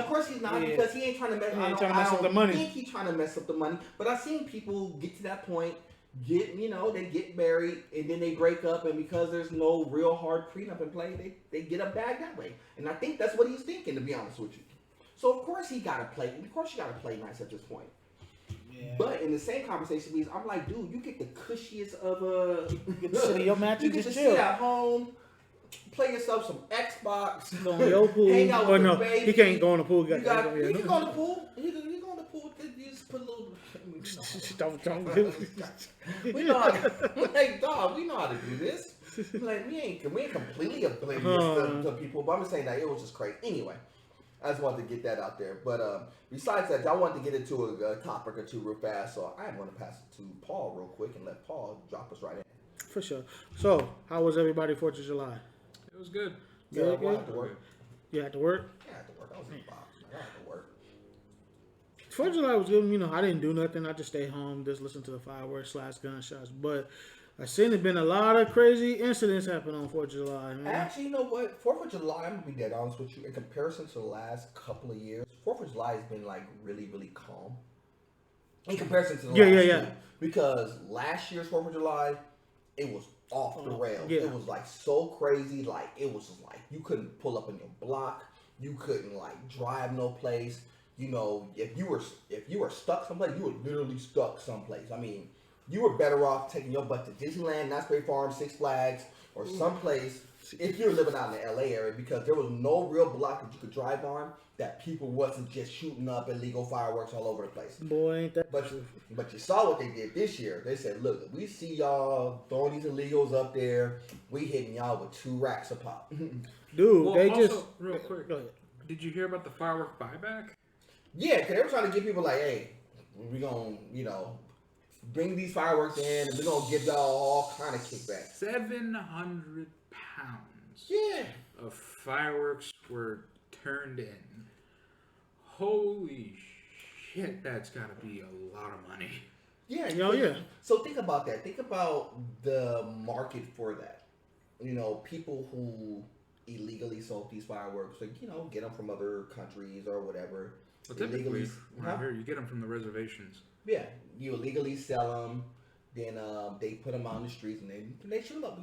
course he's not because he ain't trying to mess. He ain't trying to mess up the money. I think he's trying to mess up the money. But I've seen people get to that point, they get married and then they break up, and because there's no real hard prenup in play, they get a bag that way. And I think that's what he's thinking, to be honest with you. So of course he gotta play. Of course you gotta play nice at this point. Yeah. But in the same conversation, I'm like, dude, you get the cushiest of get to sit in your match you and get just to chill. sit at home. Play yourself some Xbox. Go in your pool. Hang out with the baby. He can't go in the pool. He can go in the pool. You go in the pool. You just put a little. We know how to, like, dog. We know how to do this. Like we ain't completely oblivious to people. But I'm just saying that it was just crazy. Anyway, I just wanted to get that out there. But besides that, I wanted to get into a topic or two real fast. So I'm going to pass it to Paul real quick and let Paul drop us right in. For sure. So, how was everybody 4th of July? It was good. Good. I had to work. You had to work? Yeah, I had to work. I was in the box. I had to work. 4th of July was good. You know, I didn't do nothing. I just stayed home, just listen to the fireworks / gunshots. But I seen there's been a lot of crazy incidents happen on 4th of July. Man. Actually, you know what? 4th of July, I'm going to be dead honest with you. In comparison to the last couple of years, 4th of July has been like really, really calm. In comparison to the last year. Because last year's 4th of July, it was off the rails. Yeah. It was like so crazy. Like it was just like you couldn't pull up in your block. You couldn't like drive no place. You know, if you were stuck someplace, you were literally stuck someplace. I mean, you were better off taking your butt to Disneyland, Knott's Berry Farm, Six Flags, or someplace if you're living out in the LA area, because there was no real block that you could drive on that people wasn't just shooting up illegal fireworks all over the place. Boy, ain't that But you saw what they did this year. They said, look, we see y'all throwing these illegals up there. We hitting y'all with 2 racks a pop. Dude, Well, they also, just... real quick, did you hear about the firework buyback? Yeah, because they were trying to give people like, hey, we're going to, bring these fireworks in and we're going to give y'all all kind of kickback. 700 pounds of fireworks were turned in. Holy shit, that's got to be a lot of money. Yeah. Yeah. So think about that. Think about the market for that. People who illegally sold these fireworks, like, get them from other countries or whatever. Well, typically, when I hear you get them from the reservations. Yeah, you illegally sell them, then they put them on the streets and they shoot them up.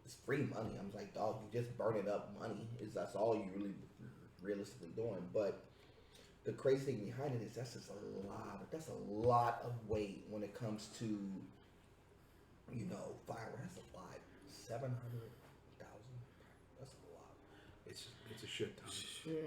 It's free money. I'm like, dog, you just burning up money. That's all you really realistically doing. But the crazy thing behind it is that's just a lot. That's a lot of weight when it comes to fireworks. That's a lot. 700,000. That's a lot. It's a shit ton.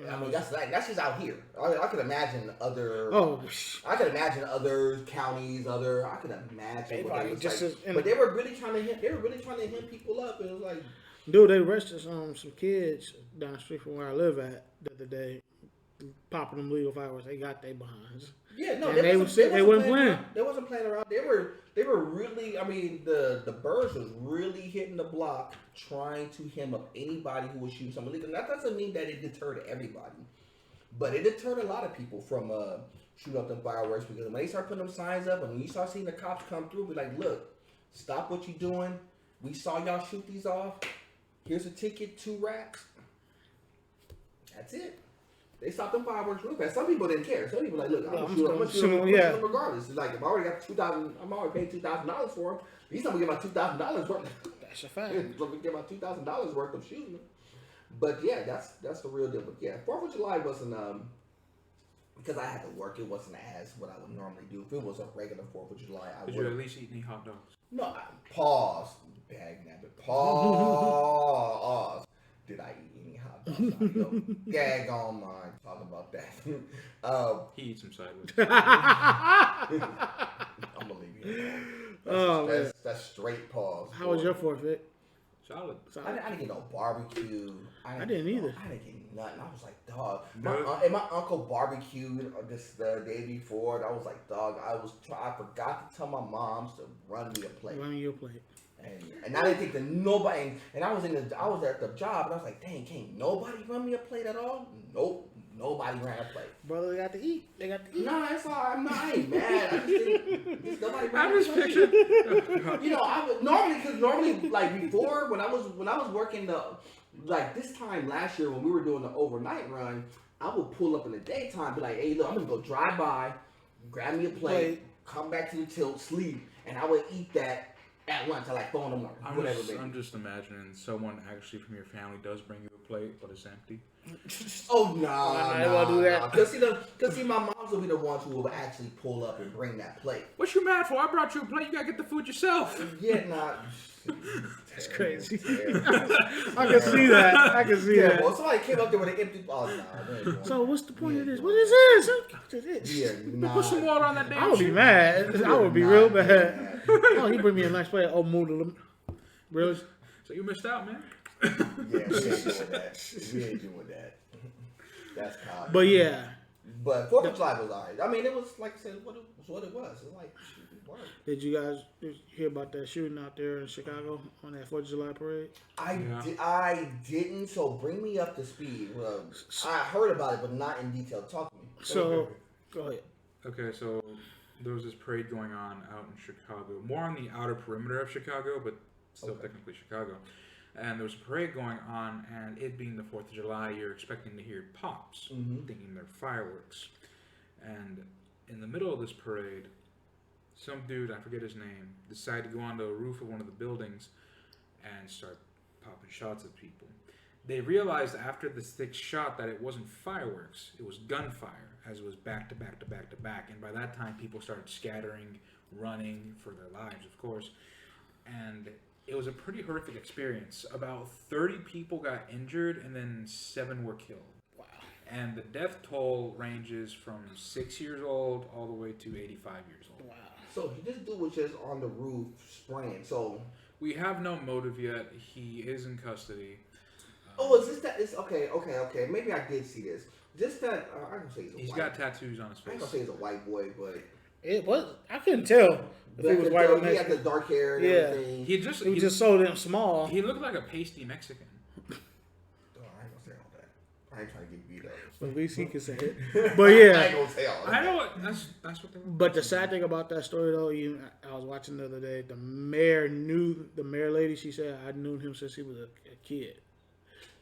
I mean, that's just out here. I could imagine other. I could imagine other counties. I could imagine what it was like. But they were really trying to hit. They were really trying to hit people up. It was like, dude, they arrested some kids down the street from where I live at the other day, popping them legal fireworks. They got their behinds. Yeah, no, they wasn't playing. They wasn't playing around. They were really. I mean, the birds was really hitting the block, trying to hem up anybody who was shooting something illegal. That doesn't mean that it deterred everybody, But it deterred a lot of people from shooting up them fireworks because when they start putting them signs up and when you start seeing the cops come through, be like, look, stop what you're doing. We saw y'all shoot these off. Here's a ticket, 2 racks. That's it. They stopped them fireworks real fast. Some people didn't care. Some people like, look, I'm gonna shoot them regardless. It's like if I already got I'm already paid $2,000 for them. At least I'm gonna get my $2,000 worth. That's a fact. I'm gonna get my $2,000 worth of shooting them. But yeah, that's the real deal. But yeah, 4th of July wasn't because I had to work. It wasn't as what I would normally do. If it was a regular 4th of July, I would. Did you at least eat any hot dogs? No, pause. Bag nabbit. Pause. Did I eat any hot dogs? Yo, gag on mine. Talk about that. He eats some sideways. I'm gonna leave you alone. That's straight pause. How was your forfeit? Solid. I didn't get no barbecue. I didn't either. I didn't get nothing. I was like, dog. No. And my uncle barbecued the day before. And I was like, dog. I forgot to tell my moms to run me a plate. Run your plate. And I didn't think that nobody. And I was at the job, and I was like, dang, can't nobody run me a plate at all? Nope. Nobody ran a plate. Brother, they got to eat. No, that's all. I ain't mad. I just didn't. Nobody ran I'm a just plate. picturing. You know, I would normally like before when I was working like this time last year when we were doing the overnight run, I would pull up in the daytime, be like, hey, look, I'm gonna go drive by, grab me a plate, come back to the tilt, sleep, and I would eat that at lunch at like 4 in the morning. I'm just imagining someone actually from your family does bring you a plate, but it's empty. Oh no, I won't do that. Cause see, my moms will be the ones who will actually pull up and bring that plate. What you mad for? I brought you a plate. You gotta get the food yourself. Yeah, nah. That's crazy. I can see that. that. Well, somebody came up there with an empty. Oh no. So what's the point of this? What is this? What is this? Yeah, nah. Put some water on that damn I would be shit. mad. I would be real bad. Oh, he bring me a nice plate of noodle. Really? So you missed out, man. Yeah, we ain't doing that. We ain't doing that. That's common. But yeah. But 4th of July was alright. I mean, it was like I said, what it was. It's like, it worked. Did you guys hear about that shooting out there in Chicago on that 4th of July parade? I didn't. So bring me up to speed. I heard about it, but not in detail. Talk to me. So go ahead. Okay, so there was this parade going on out in Chicago, more on the outer perimeter of Chicago, but still technically Chicago. And there was a parade going on, and it being the 4th of July, you're expecting to hear pops, thinking they're fireworks. And in the middle of this parade, some dude, I forget his name, decided to go onto the roof of one of the buildings and start popping shots at people. They realized after the 6th shot that it wasn't fireworks, it was gunfire, as it was back to back to back to back. And by that time, people started scattering, running for their lives, of course. And it was a pretty horrific experience. About 30 people got injured, and then 7 were killed. Wow. And the death toll ranges from 6 years old all the way to 85 years old. Wow. So this dude was just on the roof spraying. So we have no motive yet. He is in custody. is this that? It's okay. Maybe I did see this. Just that I can say he's got tattoos on his I ain't face. gonna say he's a white boy, but It was. I couldn't tell if he was white or He had the Mexican. dark hair and Yeah. everything. He He just so damn small. He looked like a pasty Mexican. Oh, I ain't gonna say all that. I ain't trying to get beat up. But at least he can say it. But yeah. I ain't gonna say all that. I know what that's what they were. But the sad thing about that story, though, I was watching the other day. The mayor lady. She said I knew him since he was a kid.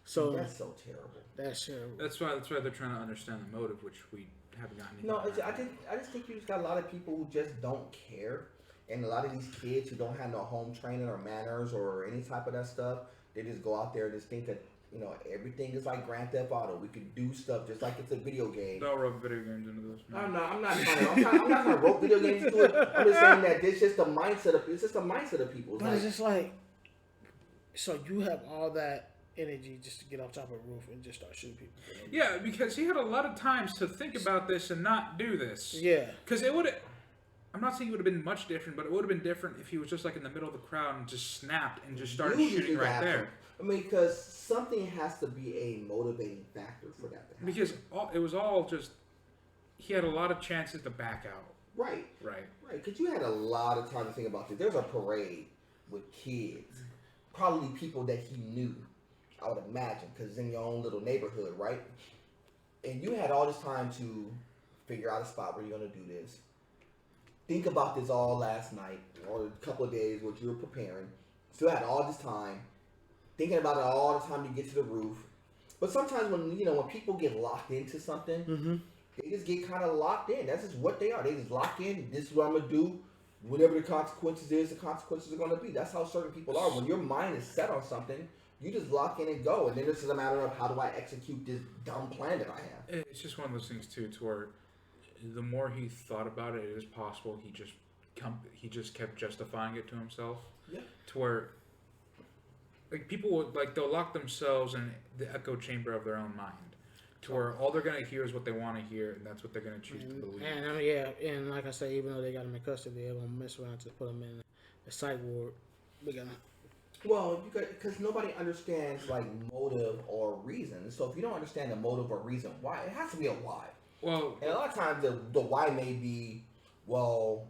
So That's so terrible. that's terrible. That's why they're trying to understand the motive, which we haven't gotten. No, I just think you just got a lot of people who just don't care, and a lot of these kids who don't have no home training or manners or any type of that stuff. They just go out there and just think that everything is like Grand Theft Auto. We can do stuff just like it's a video game. Don't rub video games into this. I'm not trying to rope video games into it. I'm just saying that it's just the mindset of people. But it's just like, so you have all that energy just to get on top of a roof and just start shooting people. Yeah, because he had a lot of times to think about this and not do this. Yeah. Because it would have. I'm not saying it would have been much different, but it would have been different if he was just like in the middle of the crowd and just snapped and just started shooting right there. I mean, because something has to be a motivating factor for that to happen. Because it was all just. He had a lot of chances to back out. Right. Because you had a lot of time to think about this. There's a parade with kids, probably people that he knew. I would imagine, because it's in your own little neighborhood, right? and you had all this time to figure out a spot where you're gonna do this. Think about this all last night or a couple of days, what you were preparing. Still had all this time, thinking about it all the time you get to the roof. But sometimes when people get locked into something, Mm-hmm. they just get kind of locked in. That's just what they are. They just lock in. This is what I'm gonna do. Whatever the consequences is, the consequences are gonna be. That's how certain people are. When your mind is set on something, you just lock in and go. And then this is a matter of how do I execute this dumb plan that I have. It's just one of those things too, to where the more he thought about it, it is possible he just kept justifying it to himself. Yeah. To where, like, people would, like, they'll lock themselves in the echo chamber of their own mind. To where all they're gonna hear is what they want to hear, and that's what they're gonna choose to believe. And I mean, and like I say, even though they got him in custody, they're gonna mess around to put him in the psych ward. Well, because nobody understands like motive or reason. So if you don't understand the motive or reason why, it has to be a why. Well, and a lot of times the why may be, well,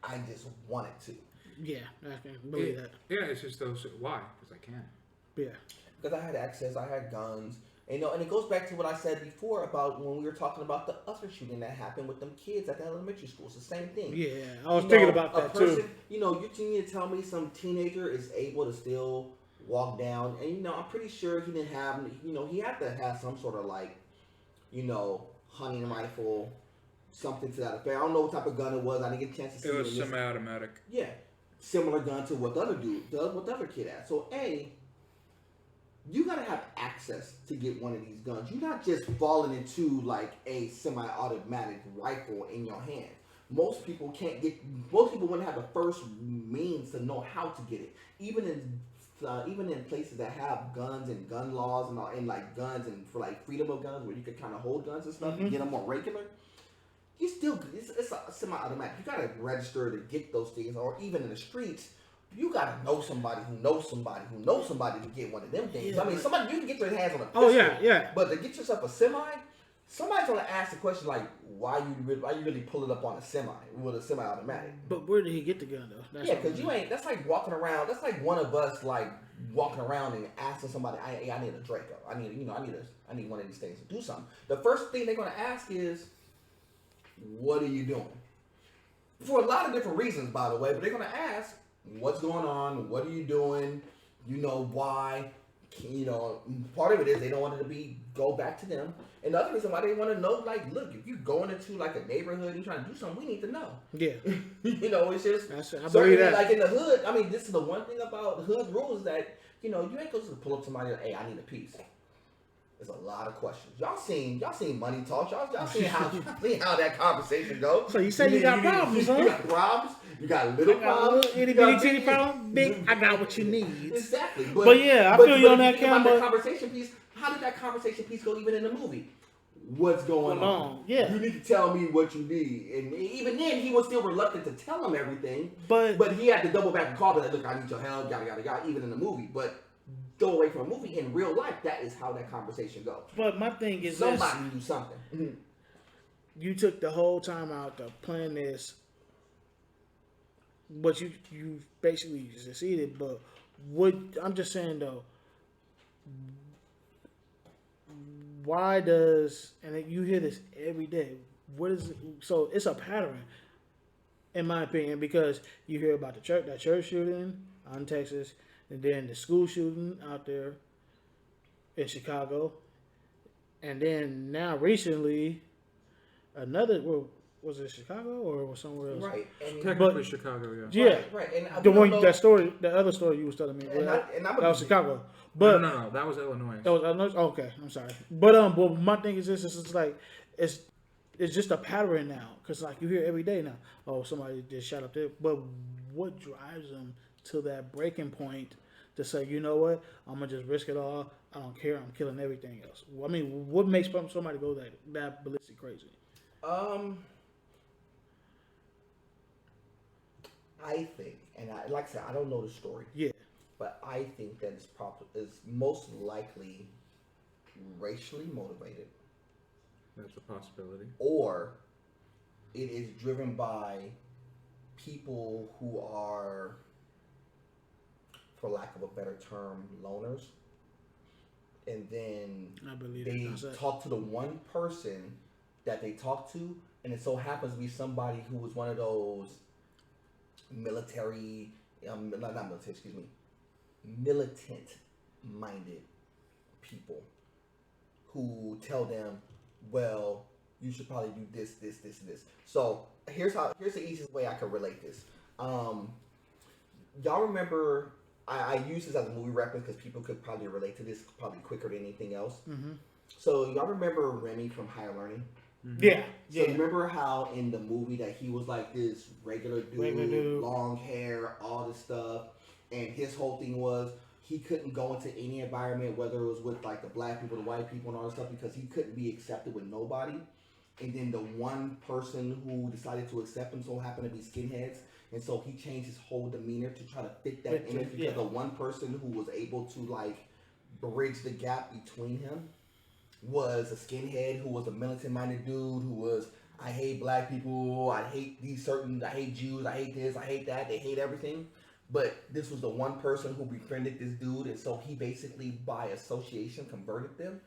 I just wanted to. Yeah, I can believe that. Yeah, it's just those why, because I can. Yeah. Because I had access, I had guns. And it goes back to what I said before about when we were talking about the other shooting that happened with them kids at the elementary school. It's the same thing. Yeah, I was thinking about that too. You mean to tell me some teenager is able to still walk down, and I'm pretty sure he didn't have, he had to have some sort of like, hunting rifle, something to that effect. I don't know what type of gun it was. I didn't get a chance to see it. It was semi-automatic. Yeah, similar gun to what the other kid had. So you gotta have access to get one of these guns. You're not just falling into like a semi-automatic rifle in your hand. Most people wouldn't have the first means to know how to get it. Even in places that have guns and gun laws and like guns and for like freedom of guns where you can kind of hold guns and stuff and get them more regular. It's a semi-automatic. You gotta register to get those things, or even in the streets. You gotta know somebody who knows somebody who knows somebody to get one of them things. Yeah, I mean, somebody you can get your hands on a pistol. Oh yeah. But to get yourself a semi, somebody's gonna ask the question like, why you really pull it up on a semi with a semi-automatic? But where did he get the gun though? Because you ain't. That's like walking around. That's like one of us like walking around and asking somebody, I need a Draco. I need one of these things to do something. The first thing they're gonna ask is, what are you doing? For a lot of different reasons, by the way. But they're gonna ask, what's going on? What are you doing? Why? Part of it is they don't want it to go back to them. And the other reason why they want to know, like, look, if you're going into like a neighborhood and you're trying to do something, we need to know. Yeah. It's just I believe that. Like in the hood. I mean, this is the one thing about hood rules that you ain't supposed to pull up somebody. Hey, I need a piece. There's a lot of questions. Y'all seen money talk. Y'all seen how that conversation goes. So you say you got problems, huh? You got problems. You got little problems. Itty bitty titty problem. Big. I got what you need. Exactly. But yeah, I feel you on that camera. Conversation piece. How did that conversation piece go? Even in the movie, what's going on? Yeah. You need to tell me what you need. And even then, he was still reluctant to tell him everything. But he had to double back and call him. Like, look, I need your help. Yada yada yada. Even in the movie, but. Go away from a movie. In real life, that is how that conversation goes. But my thing is somebody knew something. Mm-hmm. You took the whole time out to plan this, but you basically succeeded. But I'm just saying though, why does, and you hear this every day, what is it? So it's a pattern, in my opinion, because you hear about that church shooting in Texas. And then the school shooting out there in Chicago. And then now recently, another, was it Chicago or was somewhere else? Right. Technically Chicago, yeah. Yeah. Right. And the other story you was telling me. That was Chicago. But No, that was Illinois. That was Illinois? Okay, I'm sorry. But my thing is this, it's like, it's just a pattern now. Because like you hear every day now, oh, somebody just shot up there. But what drives them to that breaking point to say, you know what, I'm gonna just risk it all. I don't care. I'm killing everything else. I mean, what makes somebody go that ballistic crazy? I think, and like I said, I don't know the story. Yeah. But I think that it's most likely racially motivated. That's a possibility. Or it is driven by people who are, for lack of a better term, loners. and then I believe they that's it. talk to the one person that they talk to, and it so happens to be somebody who was one of those military, not military, excuse me, militant-minded people who tell them, well, you should probably do this, this, this, and this. So here's the easiest way I can relate this. Y'all remember? I use this as a movie reference because people could probably relate to this probably quicker than anything else. Mm-hmm. So y'all remember Remy from Higher Learning? Mm-hmm. Yeah. So you remember how in the movie that he was like this regular dude, long hair, all this stuff, and his whole thing was he couldn't go into any environment, whether it was with like the black people, the white people, and all this stuff, because he couldn't be accepted with nobody. And then the one person who decided to accept him so happened to be skinheads. And so he changed his whole demeanor to try to fit that image because the one person who was able to like bridge the gap between him was a skinhead who was a militant-minded dude who was, I hate black people, I hate I hate Jews, I hate this, I hate that, they hate everything. But this was the one person who befriended this dude, and so he basically, by association, converted them.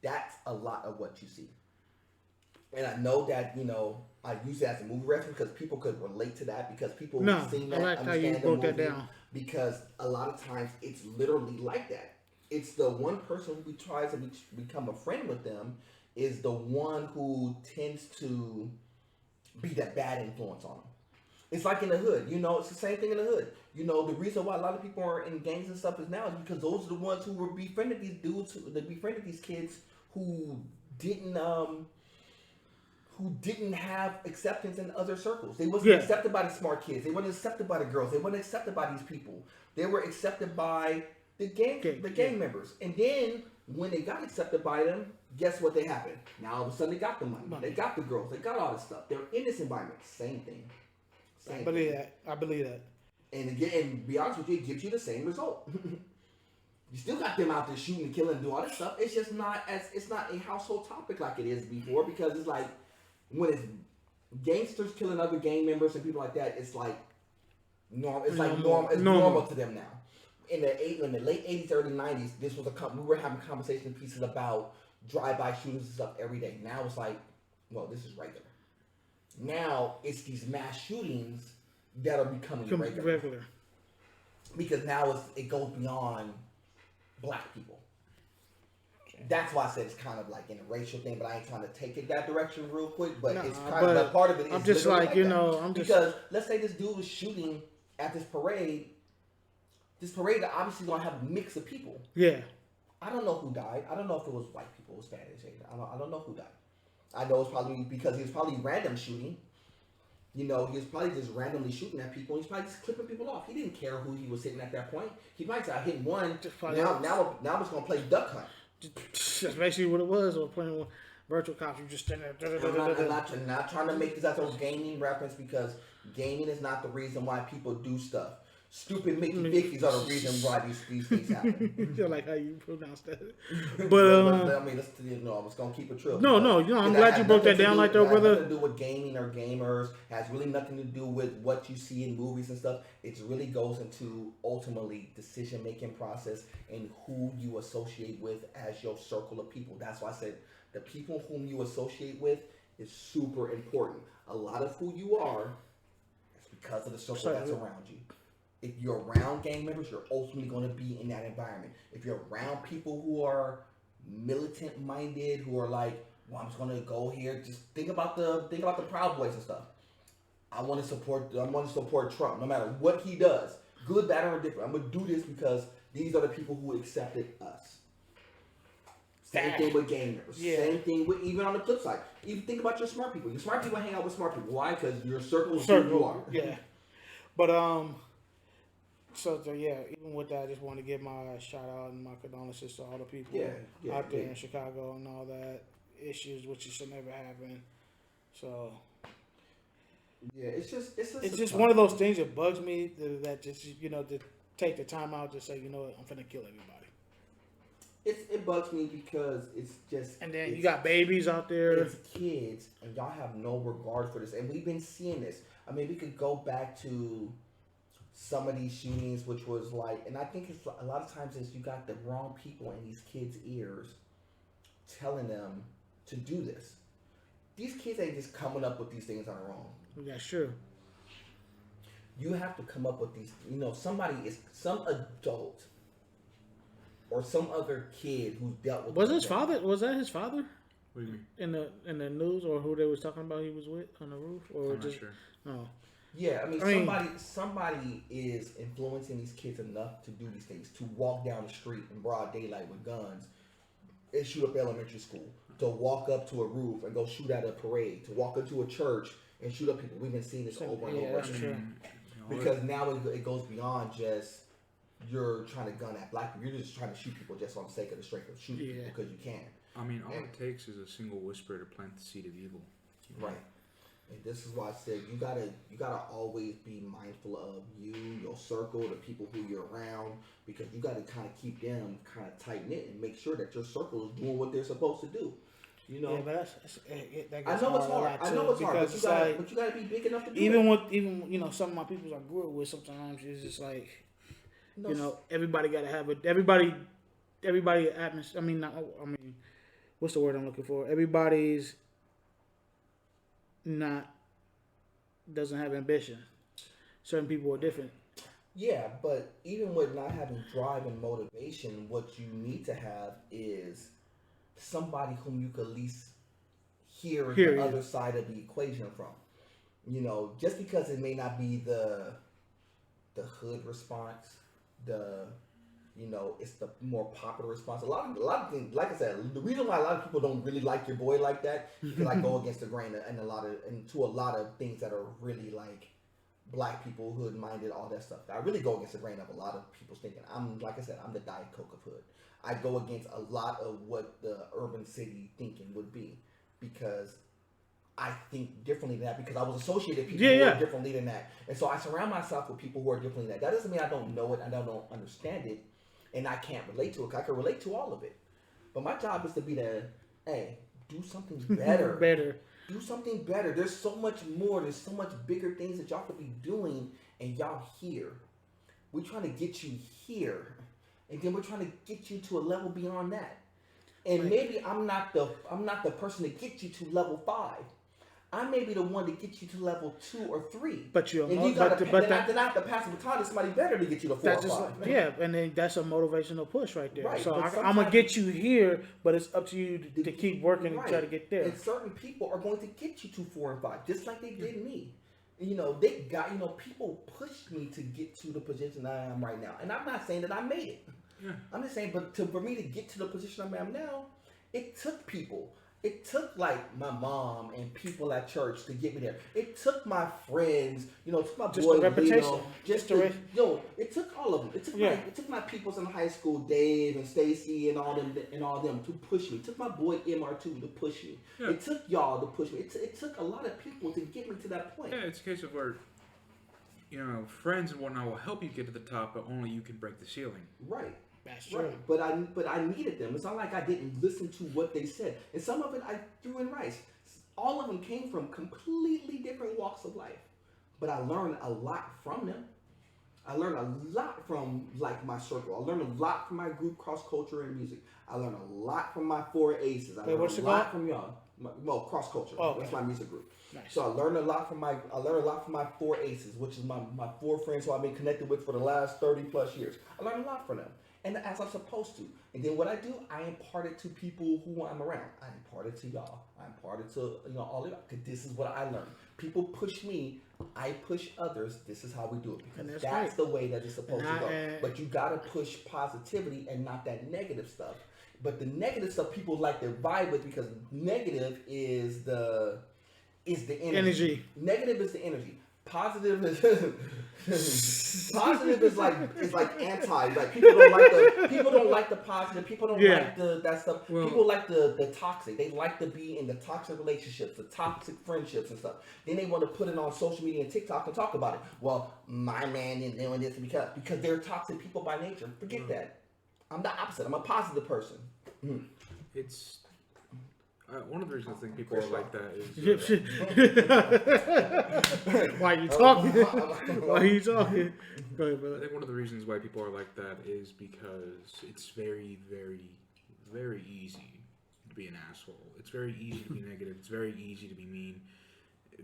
That's a lot of what you see. And I know that, you know, I use it as a movie reference because people could relate to that because people seen that, I like how you broke that down. Because a lot of times it's literally like that. It's the one person who tries to become a friend with them is the one who tends to be that bad influence on them. It's like in the hood, you know, it's the same thing in the hood. You know, the reason why a lot of people are in gangs and stuff is now is because those are the ones who were befriended these dudes, befriended these kids who didn't have acceptance in other circles. They wasn't accepted by the smart kids. They weren't accepted by the girls. They weren't accepted by these people. They were accepted by the gang members. And then when they got accepted by them, guess what they happened? Now all of a sudden they got the money. They got the girls. They got all this stuff. They're in this environment. Same thing. I believe that. And again, and be honest with you, it gives you the same result. You still got them out there shooting and killing and doing all this stuff. It's just not a household topic like it is before because it's like when it's gangsters killing other gang members and people like that, it's like normal. It's like normal. It's normal to them now. In the late 80s, early 90s, this was we were having conversation pieces about drive-by shootings and stuff every day. Now it's like, well, this is regular. Now it's these mass shootings that are becoming regular. Because now it goes beyond black people. That's why I said it's kind of like in a racial thing, but I ain't trying to take it that direction real quick. But it's kind of that part of it. I'm just like because let's say this dude was shooting at this parade. This parade that obviously gonna have a mix of people. Yeah. I don't know who died. I don't know if it was white people or Spanish. I don't know who died. I know it's probably because he was probably random shooting. You know, he was probably just randomly shooting at people. He's probably just clipping people off. He didn't care who he was hitting at that point. He might have hit one. Now it's gonna play duck hunt. That's basically what it was. Or playing with virtual cops. You just standing there. I'm not trying to make this as a gaming reference because gaming is not the reason why people do stuff. Stupid Mickey Vickies are the reason why these things happen. You like how you pronounce that. But I mean, I was gonna keep it true. No, I'm glad you broke that down like that, brother. It has nothing to do with gaming or gamers. Has really nothing to do with what you see in movies and stuff. It really goes into ultimately decision making process and who you associate with as your circle of people. That's why I said the people whom you associate with is super important. A lot of who you are is because of the circle that's around you. If you're around gang members, you're ultimately going to be in that environment. If you're around people who are militant-minded, who are like, well, I'm just going to go here. Just think about the Proud Boys and stuff. I want to support Trump, no matter what he does, good, bad, or different. I'm going to do this because these are the people who accepted us. Same thing with gang members. Yeah. Same thing with even on the flip side. Even think about your smart people. Your smart people hang out with smart people. Why? Because your circle is who you are. Yeah. But So yeah, even with that, I just want to give my shout out and my condolences to all the people out there in Chicago and all that issues which should never happen. So yeah, it's just one of those things that bugs me that just to take the time out to say I'm finna kill everybody. It bugs me because it's just and then you got babies out there. It's kids and y'all have no regard for this, and we've been seeing this. I mean, we could go back to some of these shootings, which was like, and I think it's a lot of times is you got the wrong people in these kids' ears telling them to do this. These kids ain't just coming up with these things on their own. Yeah, sure. You have to come up with these. You know, some adult or some other kid who's dealt with. Was his father? Was that his father? What do you mean? In the news, or who they was talking about he was with on the roof, or I'm just not sure. no. Yeah, I mean, somebody is influencing these kids enough to do these things, to walk down the street in broad daylight with guns and shoot up elementary school, to walk up to a roof and go shoot at a parade, to walk into a church and shoot up people. We've been seeing this over and over. That's true. Because now it goes beyond just you're trying to gun at black people. You're just trying to shoot people just on the sake of the strength of shooting people because you can. I mean, all it takes is a single whisper to plant the seed of evil. Right. And this is why I said you gotta always be mindful of you, your circle, the people who you're around, because you gotta kind of keep them kind of tight knit and make sure that your circle is doing what they're supposed to do. You know. Yeah, but that I know it's hard. I know it's hard, but you gotta be big enough to do it. Even you know, some of my people I grew up with, sometimes it's just like, you know, everybody gotta have everybody atmosphere. I mean, what's the word I'm looking for? Everybody's doesn't have ambition. Certain people are different. Yeah, but even with not having drive and motivation, what you need to have is somebody whom you could at least hear the other side of the equation from. You know, just because it may not be the hood response, it's the more popular response. A lot of things, like I said, the reason why a lot of people don't really like your boy like that, because I go against the grain and to a lot of things that are really like black people, hood minded, all that stuff. I really go against the grain of a lot of people's thinking. I'm the Diet Coke of hood. I go against a lot of what the urban city thinking would be, because I think differently than that, because I was associated with people who are differently than that. And so I surround myself with people who are differently than that. That doesn't mean I don't know it and I don't understand it and I can't relate to it, because I can relate to all of it. But my job is to be do something better. Do something better. There's so much more. There's so much bigger things that y'all could be doing, and y'all here. We're trying to get you here, and then we're trying to get you to a level beyond that. And maybe I'm not the person to get you to level 5. I may be the one to get you to level 2 or 3. But then I have to pass the baton to somebody better to get you to 4 or 5. Yeah, and then that's a motivational push right there. Right, so I'm gonna get you here, but it's up to you to keep working and try to get there. And certain people are going to get you to 4 and 5, just like they did me. You know, people pushed me to get to the position I am right now, and I'm not saying that I made it. Yeah. I'm just saying, for me to get to the position I am now, it took people. It took like my mom and people at church to get me there. It took my friends, it took my boy Leo, it took all of them. It took my peoples in high school, Dave and Stacy and all them to push me. It took my boy MR2 to push me. Yeah. It took y'all to push me. It took a lot of people to get me to that point. Yeah, it's a case of where, friends and whatnot will help you get to the top, but only you can break the ceiling. Right. That's true. Right. But I needed them. It's not like I didn't listen to what they said. And some of it I threw in rice. All of them came from completely different walks of life. But I learned a lot from them. I learned a lot from my circle. I learned a lot from my group, Cross Culture and Music. I learned a lot from my 4 Aces. I learned a lot from y'all. Cross Culture. Oh, okay. That's my music group. Nice. So I learned a lot from my 4 Aces, which is my 4 friends who I've been connected with for the last 30 plus years. I learned a lot from them. And as I'm supposed to. And then what I do, I impart it to people who I'm around. I impart it to y'all. I impart it to all of y'all. Because this is what I learned. People push me. I push others. This is how we do it. Because that's the way that it's supposed to go. But you got to push positivity and not that negative stuff. But the negative stuff people like to vibe with, because negative is the energy. Negative is the energy. Positive is like anti. Like people don't like the positive. People don't like that stuff. Well, people like the toxic. They like to be in the toxic relationships, the toxic friendships and stuff. Then they want to put it on social media and TikTok and talk about it. Well, my man isn't doing this because they're toxic people by nature. Forget that. I'm the opposite. I'm a positive person. It's One of the reasons I think people are like that is Why you talking? Why you talking? Go ahead, I brother. think one of the reasons why people are like that is because it's very, very, very easy to be an asshole. It's very easy to be negative. It's very easy to be mean.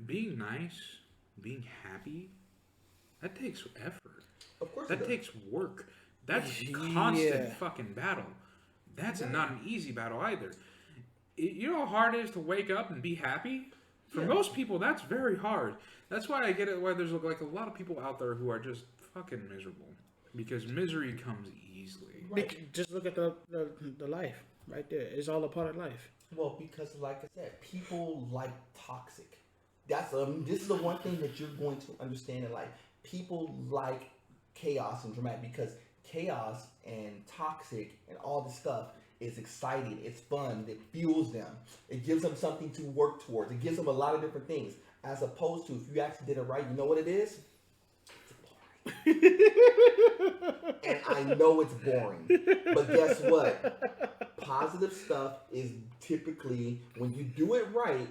Being nice, being happy, that takes effort. Of course, That takes work. That's constant fucking battle. That's not an easy battle either. You know how hard it is to wake up and be happy? For most people, that's very hard. That's why I get it. Why there's like a lot of people out there who are just fucking miserable because misery comes easily. Right. Just look at the life right there. It's all a part of life. Well, because like I said, people like toxic. That's this is the one thing that you're going to understand in life. People like chaos and dramatic because chaos and toxic and all this stuff is exciting. It's fun. It fuels them. It gives them something to work towards. It gives them a lot of different things. As opposed to if you actually did it right, you know what it is? It's boring. And I know it's boring. But guess what? Positive stuff is typically, when you do it right,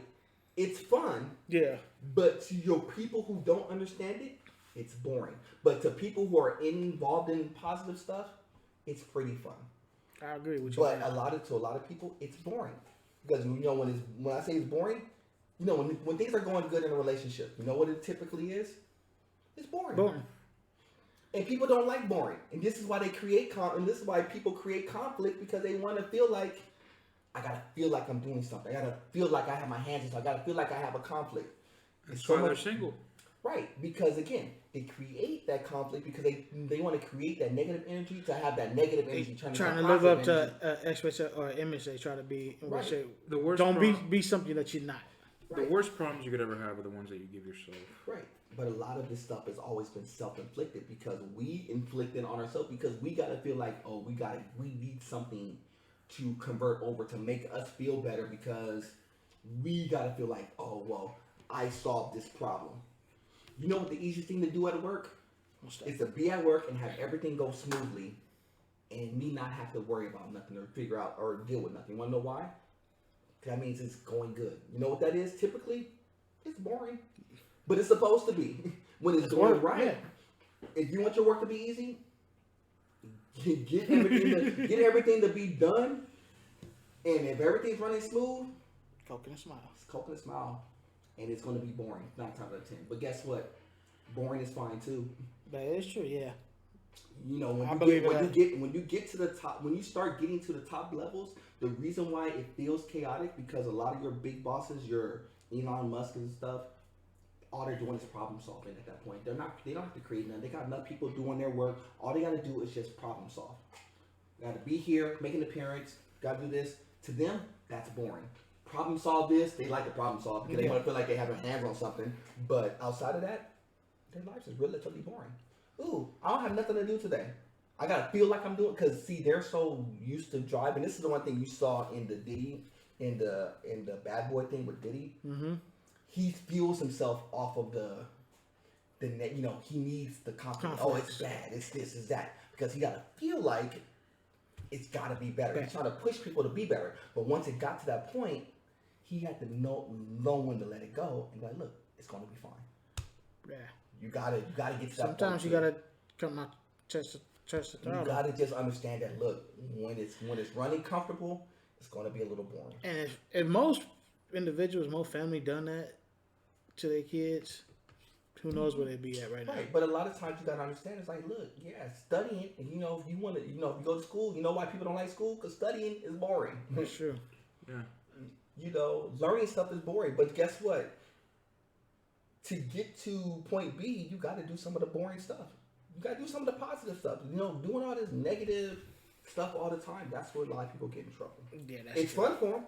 it's fun. Yeah. But to your people who don't understand it, it's boring. But to people who are involved in positive stuff, it's pretty fun. I agree with you. But to a lot of people, it's boring because you know when I say it's boring, you know when things are going good in a relationship, you know what it typically is? It's boring. Boring. And people don't like boring, and this is why they create and this is why people create conflict because they want to feel like I gotta feel like I'm doing something. I gotta feel like I have my hands in something. I gotta feel like I have a conflict. That's why they're single. Right, because again, they create that conflict because they want to create that negative energy to have that negative energy trying to live up to expectation or image they try to be. Right. The worst don't be something that you're not. The worst problems you could ever have are the ones that you give yourself. Right, but a lot of this stuff has always been self-inflicted because we inflict it on ourselves because we gotta feel like we need something to convert over to make us feel better because we gotta feel like I solved this problem. You know what the easiest thing to do at work? Is to be at work and have everything go smoothly and me not have to worry about nothing or figure out or deal with nothing. You wanna know why? That means it's going good. You know what that is? Typically, it's boring. But it's supposed to be. When it's going right. Yeah. If you want your work to be easy, get everything to be done. And if everything's running smooth, coconut smile. It's coconut smile. And it's going to be boring 9 times out of 10. But guess what? Boring is fine too. That is true, yeah. You know, when you get to the top, when you start getting to the top levels, the reason why it feels chaotic because a lot of your big bosses, your Elon Musk and stuff, all they're doing is problem solving at that point. They don't have to create nothing. They got enough people doing their work. All they got to do is just problem solve. Got to be here, make an appearance. Got to do this. To them, that's boring. Problem solve this. They like to problem solve because they want to feel like they have their hands on something. But outside of that, their lives is relatively boring. Ooh, I don't have nothing to do today. I gotta feel like I'm doing because see, they're so used to driving. This is the one thing you saw in the Diddy, in the Bad Boy thing with Diddy. Mm-hmm. He fuels himself off of the net. You know, he needs the confidence. Oh, it's bad. It's this. It's that. Because he gotta feel like it's gotta be better. He's trying to push people to be better. But once it got to that point, he had to know when to let it go and be like, look, it's gonna be fine. Yeah. You gotta get to that point. Sometimes you gotta come out test the throttle. You gotta just understand that. Look, when it's running comfortable, it's gonna be a little boring. And if most individuals, most family done that to their kids, who knows where they'd be at right now? Right, but a lot of times you gotta understand. It's like, look, studying, and if you want to, if you go to school, you know why people don't like school? Because studying is boring. That's true. Yeah. Learning stuff is boring. But guess what? To get to point B, you got to do some of the boring stuff. You got to do some of the positive stuff. Doing all this negative stuff all the time, that's where a lot of people get in trouble. Yeah, that's It's true. fun for them.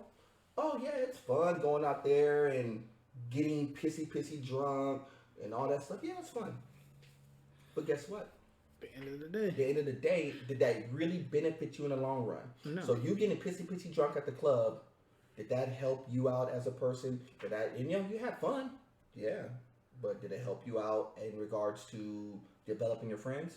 Oh, yeah, it's fun going out there and getting pissy drunk and all that stuff. Yeah, it's fun. But guess what? At the end of the day, did that really benefit you in the long run? No. So you getting pissy drunk at the club, did that help you out as a person? You had fun. Yeah, but did it help you out in regards to developing your friends?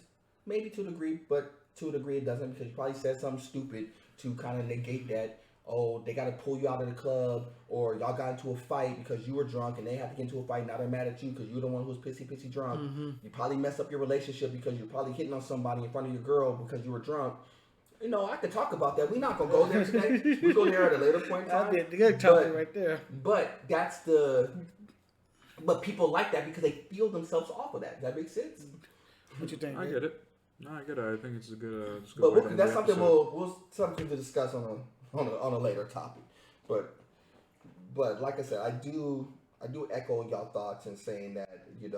Maybe to a degree, but to a degree it doesn't because you probably said something stupid to kind of negate that oh, they got to pull you out of the club, or y'all got into a fight because you were drunk and they have to get into a fight. Now they're mad at you because you're the one who's pissy drunk. You probably messed up your relationship because you're probably hitting on somebody in front of your girl because you were drunk. You know, I could talk about that. We're not going to go there today. We'll go there at a later point in time. That's the good topic right there. But but people like that because they feel themselves off of that. Does that make sense? What you think? I get it. No, I get it. I think it's a good. But that's something we'll something to discuss on a later topic. But like I said, I do echo y'all thoughts in saying that we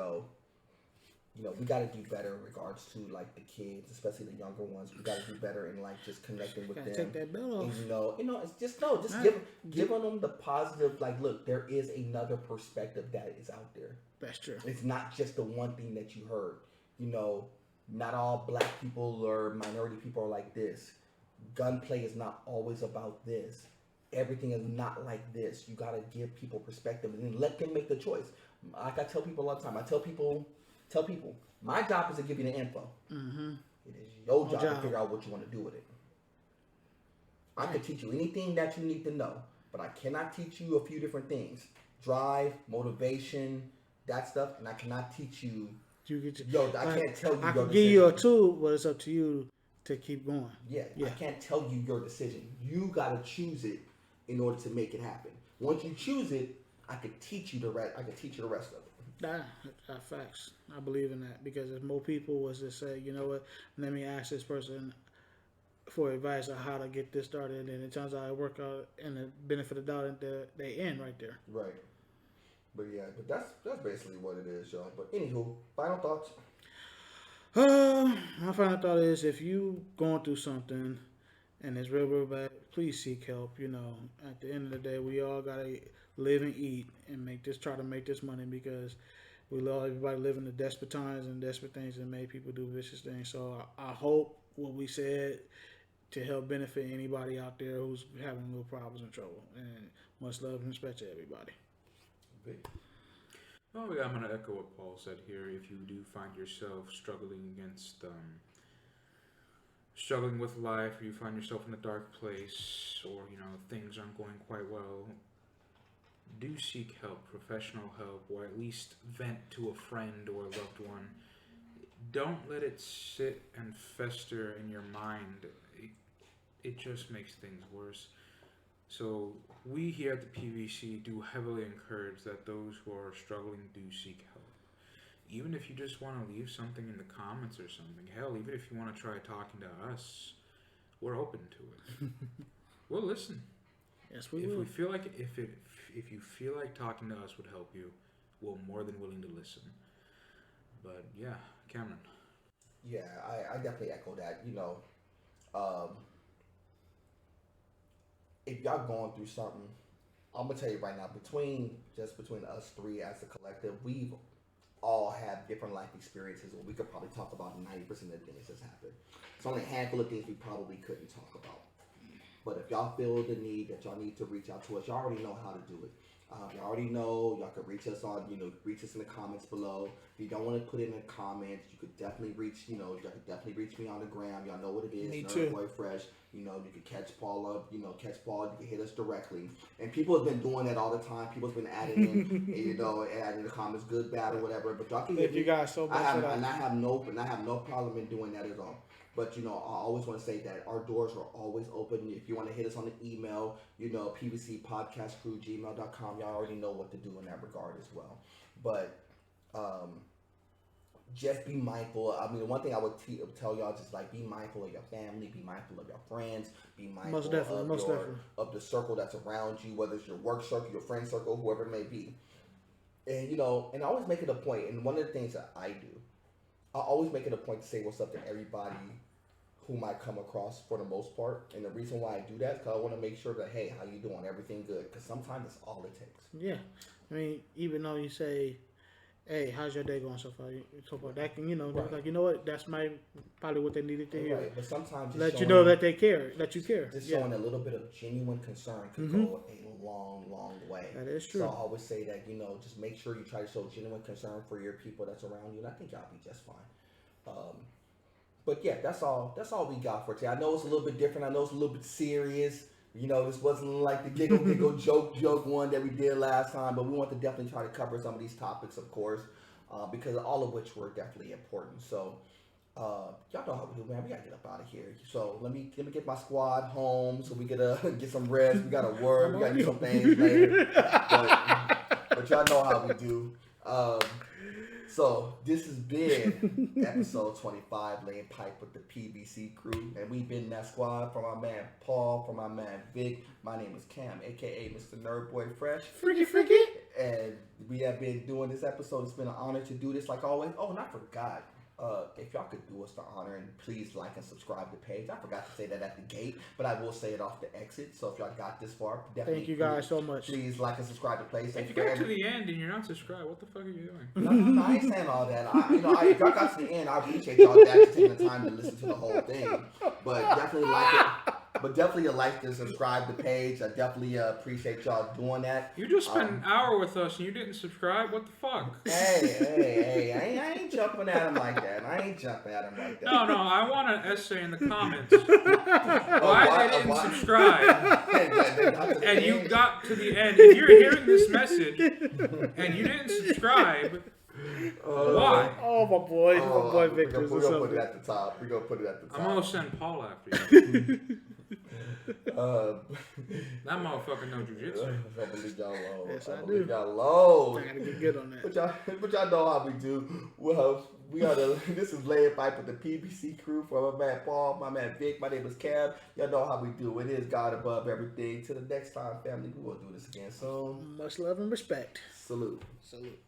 got to do better in regards to like the kids, especially the younger ones. We got to do better in like just connecting with them. Take that bell off. And, it's just giving them the positive. Like, look, there is another perspective that is out there. That's true. It's not just the one thing that you heard. Not all black people or minority people are like this. Gunplay is not always about this. Everything is not like this. You got to give people perspective and then let them make the choice. Like I tell people all the time, tell people, my job is to give you the info. Mm-hmm. It is your job to figure out what you want to do with it. I can teach you anything that you need to know, but I cannot teach you a few different things. Drive, motivation, that stuff, and I cannot teach you. I can't tell you. I can give you a tool, but it's up to you to keep going. Yeah, I can't tell you your decision. You got to choose it in order to make it happen. Once you choose it, I could teach you the rest. I could teach you the rest of it. That facts. I believe in that because if more people was to say, you know what, let me ask this person for advice on how to get this started, and it turns out it work out and the benefit of the doubt, they end right there. Right. But yeah, that's basically what it is, y'all. But anywho, final thoughts. My final thought is if you going through something and it's real bad, please seek help. At the end of the day, we all gotta live and eat and try to make this money because we love everybody living the desperate times and desperate things that make people do vicious things. So I hope what we said to help benefit anybody out there who's having little problems and trouble. And much love and respect to everybody. Well, I'm going to echo what Paul said here. If you do find yourself struggling with life, or you find yourself in a dark place, or things aren't going quite well, do seek help, professional help, or at least vent to a friend or a loved one. Don't let it sit and fester in your mind. It just makes things worse. So we here at the PVC do heavily encourage that those who are struggling do seek help. Even if you just want to leave something in the comments or something, hell, even if you want to try talking to us, we're open to it. We'll listen. Yes, we will. If you feel like talking to us would help you, we're more than willing to listen. But yeah, Cameron. Yeah, I definitely echo that. If y'all going through something, I'm gonna tell you right now, between us three as a collective, we've all had different life experiences where we could probably talk about 90% of the things that's happened. It's only a handful of things we probably couldn't talk about. But if y'all feel the need that y'all need to reach out to us, y'all already know how to do it. Y'all already know y'all can reach us reach us in the comments below. If you don't want to put it in the comments, you could definitely reach me on the gram. Y'all know what it is. Me too. Boy Fresh. You can catch Paul up. You can hit us directly. And people have been doing that all the time. People's been adding in, adding the comments, good, bad, or whatever. But y'all can hit me. You guys so much. I have no problem in doing that at all. But, I always want to say that our doors are always open. If you want to hit us on the email, pvcpodcastcrew@gmail.com. Y'all already know what to do in that regard as well. But just be mindful. I mean, one thing I would tell y'all, just like be mindful of your family, be mindful of your friends, be mindful of the circle that's around you, whether it's your work circle, your friend circle, whoever it may be. And, and I always make it a point, and one of the things that I do, I always make it a point to say what's up to everybody whom I come across for the most part. And the reason why I do that is because I want to make sure that, hey, how you doing? Everything good? Because sometimes that's all it takes. Yeah. I mean, even though you say, hey, how's your day going so far? So far, that can, right. Like, what? That's probably what they needed to hear. Right, but sometimes let you know that they care, that you care. Just showing a little bit of genuine concern could go a long, long way. That is true. So I always say that, just make sure you try to show genuine concern for your people that's around you, and I think y'all be just fine. But yeah, that's all we got for today. I know it's a little bit different. I know it's a little bit serious. This wasn't like the giggle joke one that we did last time, but we want to definitely try to cover some of these topics, of course, because all of which were definitely important. So, y'all know how we do, man. We gotta get up out of here. So let me get my squad home so we get get some rest. We gotta work. We gotta do some things later. But y'all know how we do. So this has been episode 25, laying pipe with the PVC crew, and we've been that squad from my man Paul, from my man Vic. My name is Cam, aka Mr. Nerd Boy Fresh. Freaky. And we have been doing this episode. It's been an honor to do this, like always. Oh, and I forgot. If y'all could do us the honor and please like and subscribe to the page. I forgot to say that at the gate, but I will say it off the exit. So if y'all got this far, definitely thank you guys so much. Please like and subscribe to the page. If you got to the end and you're not subscribed, what the fuck are you doing? No, I ain't saying all that. If y'all got to the end, I appreciate y'all actually taking the time to listen to the whole thing. But definitely like it. But definitely like and subscribe to the page. I definitely appreciate y'all doing that. You just spent an hour with us and you didn't subscribe? What the fuck? Hey, I ain't jumping at him like that. No, I want an essay in the comments. Why they didn't subscribe? And you got to the end. If you're hearing this message and you didn't subscribe, why? Oh, my boy Victor. We're gonna put it at the top. I'm gonna send Paul after you. That motherfucker know jujitsu. I believe y'all alone. Yes, I do. Believe y'all alone. I gotta get good on that. But y'all know how we do. Well, this is Laying Pipe with the PBC crew from my man Paul, my man Vic. My name is Cam. Y'all know how we do. It is God above everything. Till the next time, family. We will do this again soon. Much love and respect. Salute. Salute.